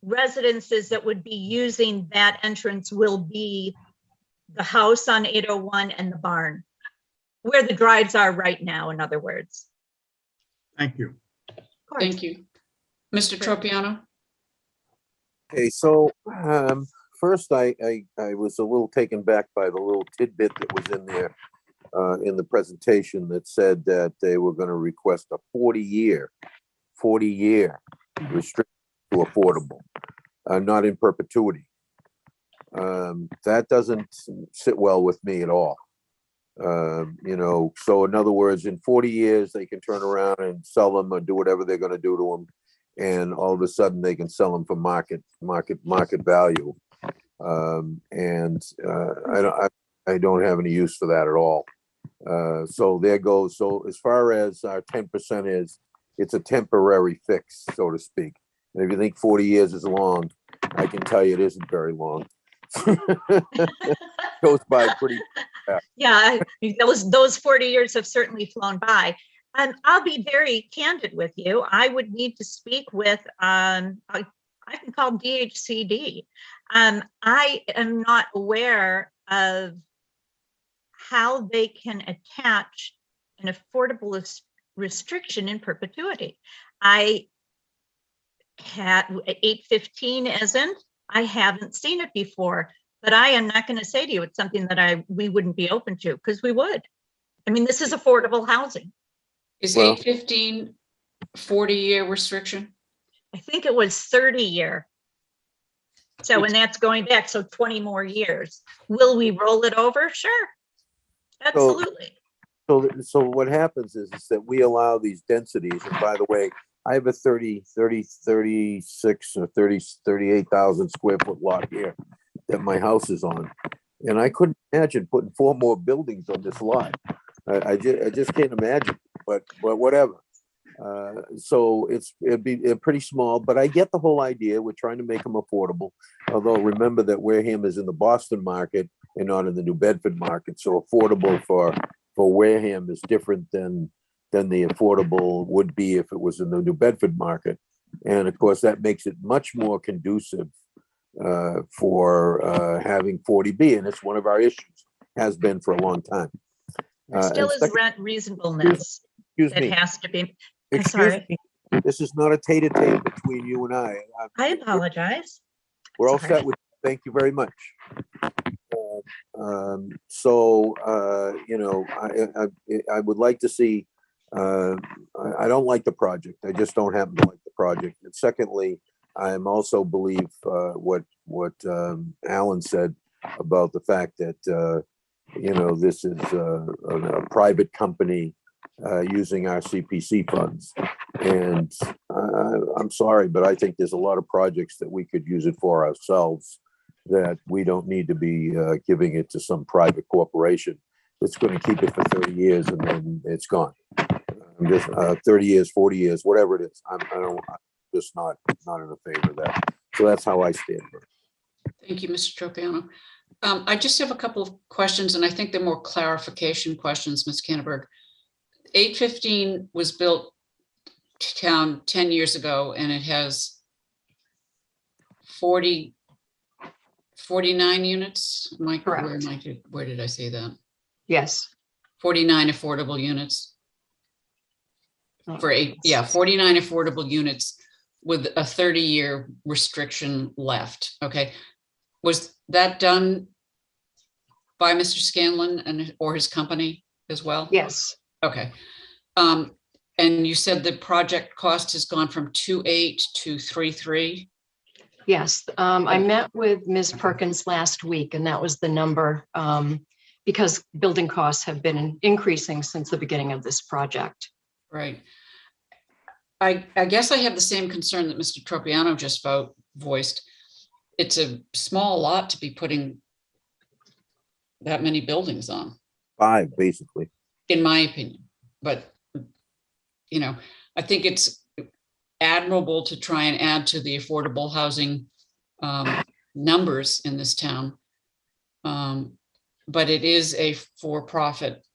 residences that would be using that entrance will be the house on 801 and the barn, where the drives are right now, in other words. Thank you. Thank you. Mr. Tropiano? Okay, so first I was a little taken back by the little tidbit that was in there in the presentation that said that they were going to request a 40-year restriction to affordable, not in perpetuity. That doesn't sit well with me at all. You know, so in other words, in 40 years, they can turn around and sell them or do whatever they're going to do to them. And all of a sudden they can sell them for market value. I don't have any use for that at all. So there goes. So as far as our 10% is, it's a temporary fix, so to speak. And if you think 40 years is long, I can tell you it isn't very long. Goes by pretty fast. Yeah, those 40 years have certainly flown by. I'll be very candid with you. I would need to speak with, I can call DHCD. I am not aware of how they can attach an affordable restriction in perpetuity. I had 815 isn't. I haven't seen it before, but I am not going to say to you it's something that we wouldn't be open to, because we would. I mean, this is affordable housing. Is 815 40-year restriction? I think it was 30-year. So, and that's going back, so 20 more years. Will we roll it over? Sure. Absolutely. So what happens is that we allow these densities. And by the way, I have a 36 or 38,000 square foot lot here that my house is on. And I couldn't imagine putting 4 more buildings on this lot. I just can't imagine, but whatever. So it'd be pretty small, but I get the whole idea. We're trying to make them affordable. Although remember that Wareham is in the Boston market and not in the New Bedford market. So affordable for Wareham is different than the affordable would be if it was in the New Bedford market. And of course, that makes it much more conducive for having 40B. And it's one of our issues, has been for a long time. There still is rent reasonableness that has to be. I'm sorry. This is not a tete-a-tete between you and I. I apologize. We're all set with you. Thank you very much. You know, I would like to see, I don't like the project. I just don't happen to like the project. And secondly, I am also believe what Alan said about the fact that, you know, this is a private company using our CPC funds. And I'm sorry, but I think there's a lot of projects that we could use it for ourselves, that we don't need to be giving it to some private corporation that's going to keep it for 30 years and then it's gone. I'm just 30 years, 40 years, whatever it is. I'm just not in favor of that. So that's how I stand. Thank you, Mr. Tropiano. I just have a couple of questions, and I think they're more clarification questions, Ms. Canterberg. 815 was built town 10 years ago, and it has 40 49 units? Mike, where Correct. where did I say that? Yes. 49 affordable units. Oh, For 49 affordable units with a 30-year restriction left. Okay. Was that done by Mr. Scanlon and or his company as well? Yes. Okay. And you said the project cost has gone from 2.8 to 3.3? Yes. I met with Ms. Perkins last week, and that was the number, because building costs have been increasing since the beginning of this project. Right. I guess I have the same concern that Mr. Tropiano just voiced. It's a small lot to be putting that many buildings on, 5, basically. in my opinion. But, you know, I think it's admirable to try and add to the affordable housing numbers in this town. But it is a for-profit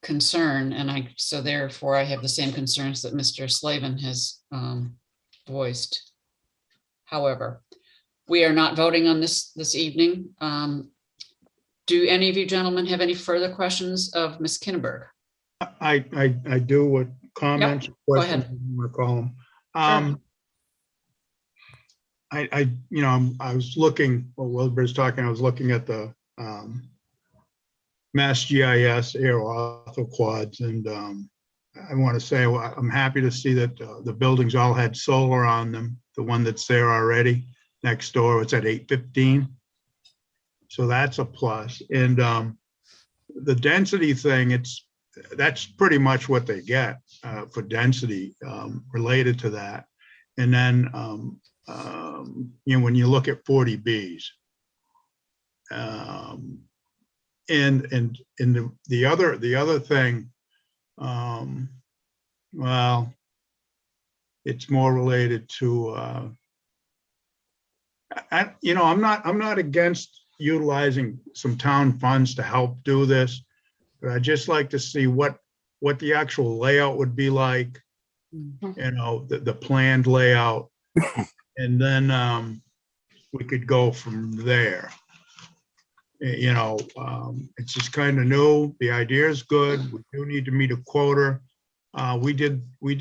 concern, and so therefore I have the same concerns that Mr. Slavin has voiced. However, we are not voting on this evening. Do any of you gentlemen have any further questions of Ms. Kinneberg? I do what comments, Go questions, ahead. you want to call them. I was looking, while Wilbur's talking, I was looking at the Mass GIS air ortho quads, and I want to say, well, I'm happy to see that the buildings all had solar on them. The one that's there already next door, it's at 815. So that's a plus. And the density thing, that's pretty much what they get for density related to that. And then, when you look at 40Bs, and the other thing, well, it's more related to, I'm not against utilizing some town funds to help do this, but I'd just like to see what the actual layout would be like, the planned layout, and then we could go from there. It's just kind of new. The idea is good. We do need to meet a quota. We did a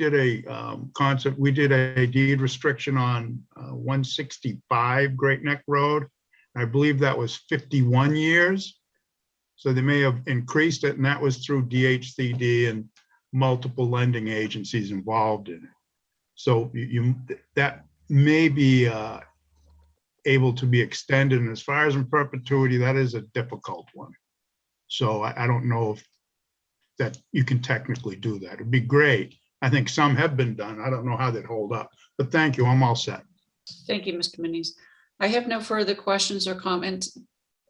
deed restriction on 165 Great Neck Road. I believe that was 51 years. So they may have increased it, and that was through DHCD and multiple lending agencies involved in it. So that may be able to be extended. And as far as in perpetuity, that is a difficult one. So I don't know if that you can technically do that. It'd be great. I think some have been done. I don't know how they'd hold up, but thank you. I'm all set. Thank you, Mr. Muniz. I have no further questions or comments,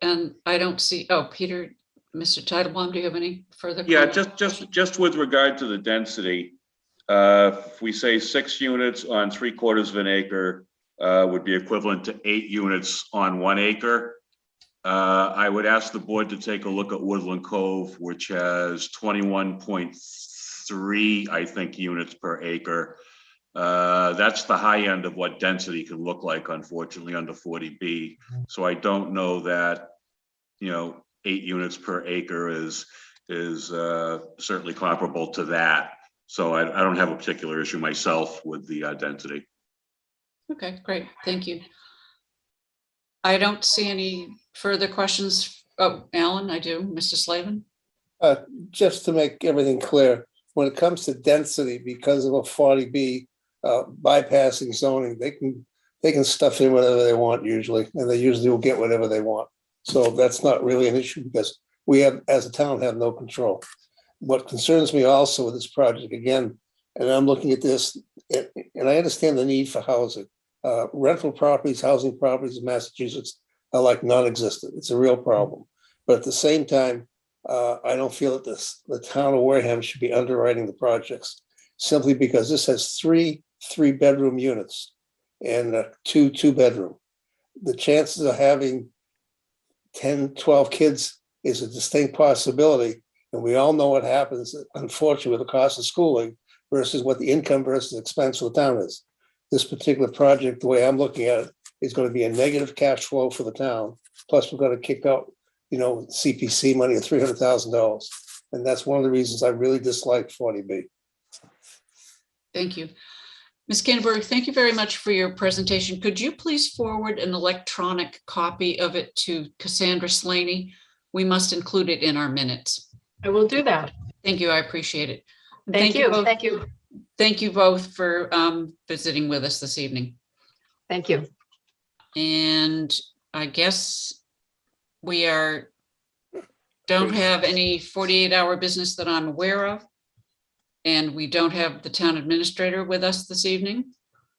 and I don't see, Peter, Mr. Titlebaum, do you have any further? Yeah, comments? just with regard to the density, if we say 6 units on 3/4 of an acre would be equivalent to 8 units on 1 acre. I would ask the board to take a look at Woodland Cove, which has 21.3, I think, units per acre. That's the high end of what density can look like, unfortunately, under 40B. So I don't know that, 8 units per acre is certainly comparable to that. So I don't have a particular issue myself with the density. Okay, great. Thank you. I don't see any further questions. Oh, Alan, I do. Mr. Slavin? Just to make everything clear, when it comes to density, because of a 40B bypassing zoning, they can stuff in whatever they want usually, and they usually will get whatever they want. So that's not really an issue because we have, as a town, have no control. What concerns me also with this project, again, and I'm looking at this, and I understand the need for housing. Rental properties, housing properties in Massachusetts are like non-existent. It's a real problem. But at the same time, I don't feel that the town of Wareham should be underwriting the projects simply because this has 3 3-bedroom units and 2 2-bedroom. The chances of having 10, 12 kids is a distinct possibility. And we all know what happens, unfortunately, with the cost of schooling versus what the income versus expense of the town is. This particular project, the way I'm looking at it, is going to be a negative cash flow for the town. Plus, we're going to kick out, CPC money of $300,000. And that's one of the reasons I really dislike 40B. Thank you. Ms. Canterbury, thank you very much for your presentation. Could you please forward an electronic copy of it to Cassandra Slaney? We must include it in our minutes. I will do that. Thank you. I appreciate it. Thank you. both. Thank you. Thank you both for visiting with us this evening. Thank you. And I guess we don't have any 48-hour business that I'm aware of. And we don't have the town administrator with us this evening.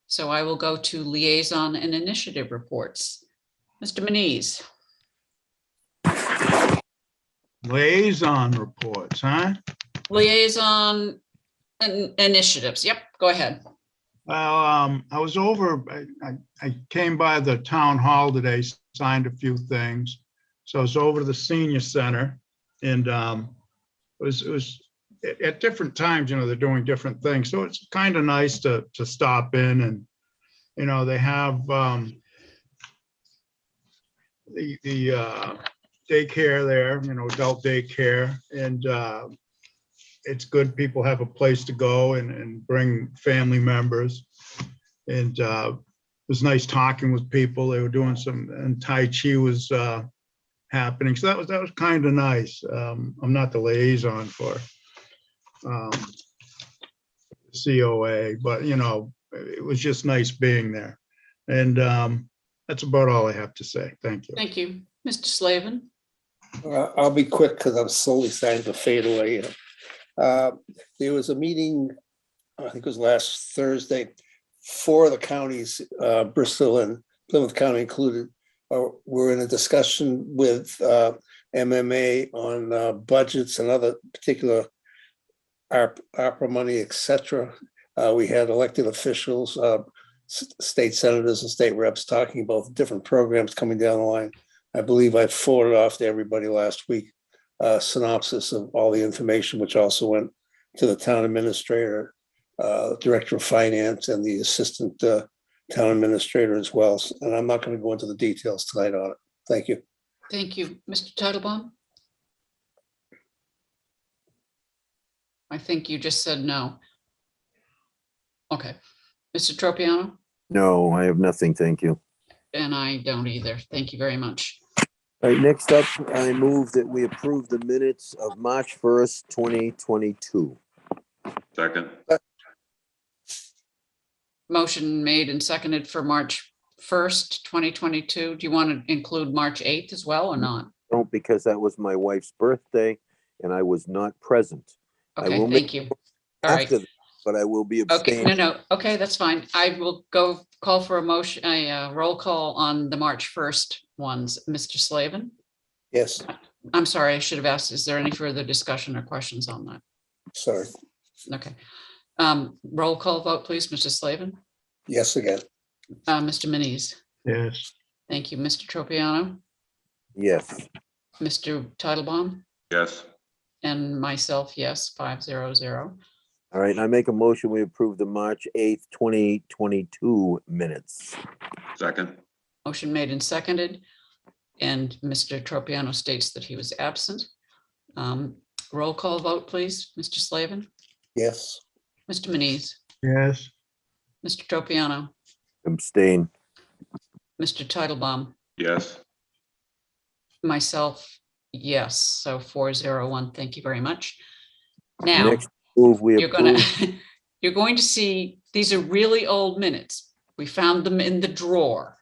So I will go to liaison and initiative reports. Mr. Manise. Liaison reports, huh? Liaison and initiatives. Yep, go ahead. Well, I was over, I came by the town hall today, signed a few things. So I was over to the senior center and it was at different times, they're doing different things. So it's kind of nice to stop in and, they have the daycare there, adult daycare. And it's good people have a place to go and bring family members. And it was nice talking with people. They were doing and Tai Chi was happening. So that was kind of nice. I'm not the liaison for COA, but it was just nice being there. And that's about all I have to say. Thank you. Thank you. Mr. Slavin. I'll be quick because I'm slowly starting to fade away. There was a meeting, I think it was last Thursday, 4 of the counties, Bristol and Plymouth County included, were in a discussion with MMA on budgets and other particular ARPA money, etc. We had elected officials, state senators and state reps talking about different programs coming down the line. I believe I forwarded off to everybody last week a synopsis of all the information, which also went to the town administrator, director of finance, and the assistant town administrator as well. And I'm not going to go into the details tonight on it. Thank you. Thank you. Mr. Titlebaum? I think you just said no. Okay. Mr. Tropiano? No, I have nothing. Thank you. And I don't either. Thank you very much. All right, next up, I move that we approve the minutes of March 1st, 2022. Second. Motion made and seconded for March 1st, 2022. Do you want to include March 8th as well or not? Don't, because that was my wife's birthday and I was not present. Okay, thank you. All right. After, but I will be Okay, abstaining. no. Okay, that's fine. I will go call for a motion, a roll call on the March 1st ones. Mr. Slavin? Yes. I'm sorry, I should have asked, is there any further discussion or questions on that? Sorry. Okay. Roll call vote, please, Mr. Slavin. Yes, again. Mr. Manise. Yes. Thank you. Mr. Tropiano. Yes. Mr. Titlebaum. Yes. And myself, yes, 500. All right, and I make a motion, we approve the March 8th, 2022 minutes. Second. Motion made and seconded. And Mr. Tropiano states that he was absent. Roll call vote, please. Mr. Slavin. Yes. Mr. Manise. Yes. Mr. Tropiano. Abstain. Mr. Titlebaum. Yes. Myself, yes. So 401. Thank you very much. Now, Next move, we you're gonna approve. you're going to see these are really old minutes. We found them in the drawer.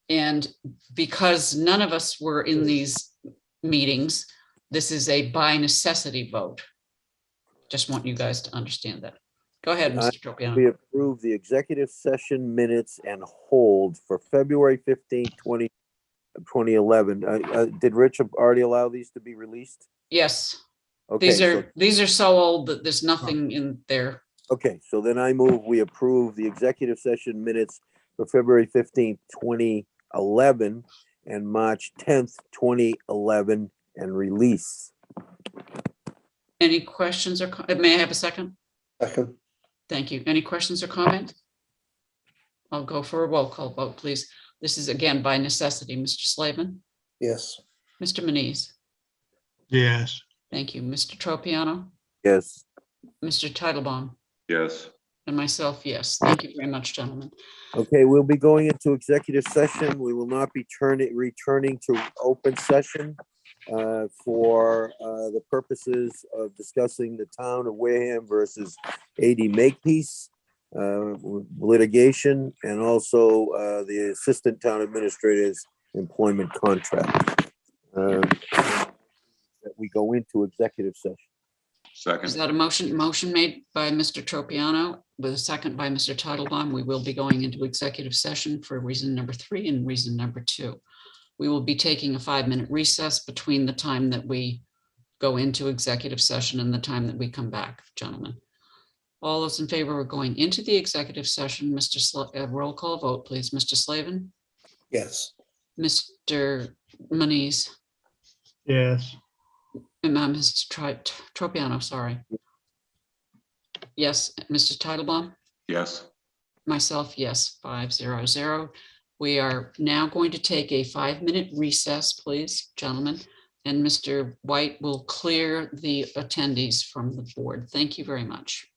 And because none of us were in these meetings, this is a by necessity vote. Just want you guys to understand that. Go ahead, Mr. Tropiano. We approve the executive session minutes and hold for February 15th, 2011. Did Rich already allow these to be released? Yes. Okay, These are so old that there's nothing in there. Okay, so then I move we approve the executive session minutes for February 15th, 2011 and March 10th, 2011 and release. Any questions or, may I have a second? Second. Thank you. Any questions or comments? I'll go for a roll call vote, please. This is again by necessity. Mr. Slavin, Yes. Mr. Manise. Yes. Thank you. Mr. Tropiano, Yes. Mr. Titlebaum, Yes. and myself, yes. Thank you very much, gentlemen. Okay, we'll be going into executive session. We will not be returning to open session for the purposes of discussing the town of Wareham versus AD Makepeace litigation, and also the assistant town administrator's employment contract. That we go into executive session. Second. Is that a motion made by Mr. Tropiano with a second by Mr. Titlebaum? We will be going into executive session for reason number 3 and reason number 2. We will be taking a 5-minute recess between the time that we go into executive session and the time that we come back, gentlemen. All those in favor of going into the executive session, roll call vote, please. Mr. Slavin, Yes. Mr. Manise, Yes. and Mr. Tropiano, sorry. Yes, Mr. Titlebaum? Yes. Myself, yes, 500. We are now going to take a 5-minute recess, please, gentlemen. And Mr. White will clear the attendees from the board. Thank you very much.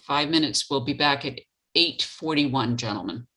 5 minutes. We'll be back at 8:41, gentlemen.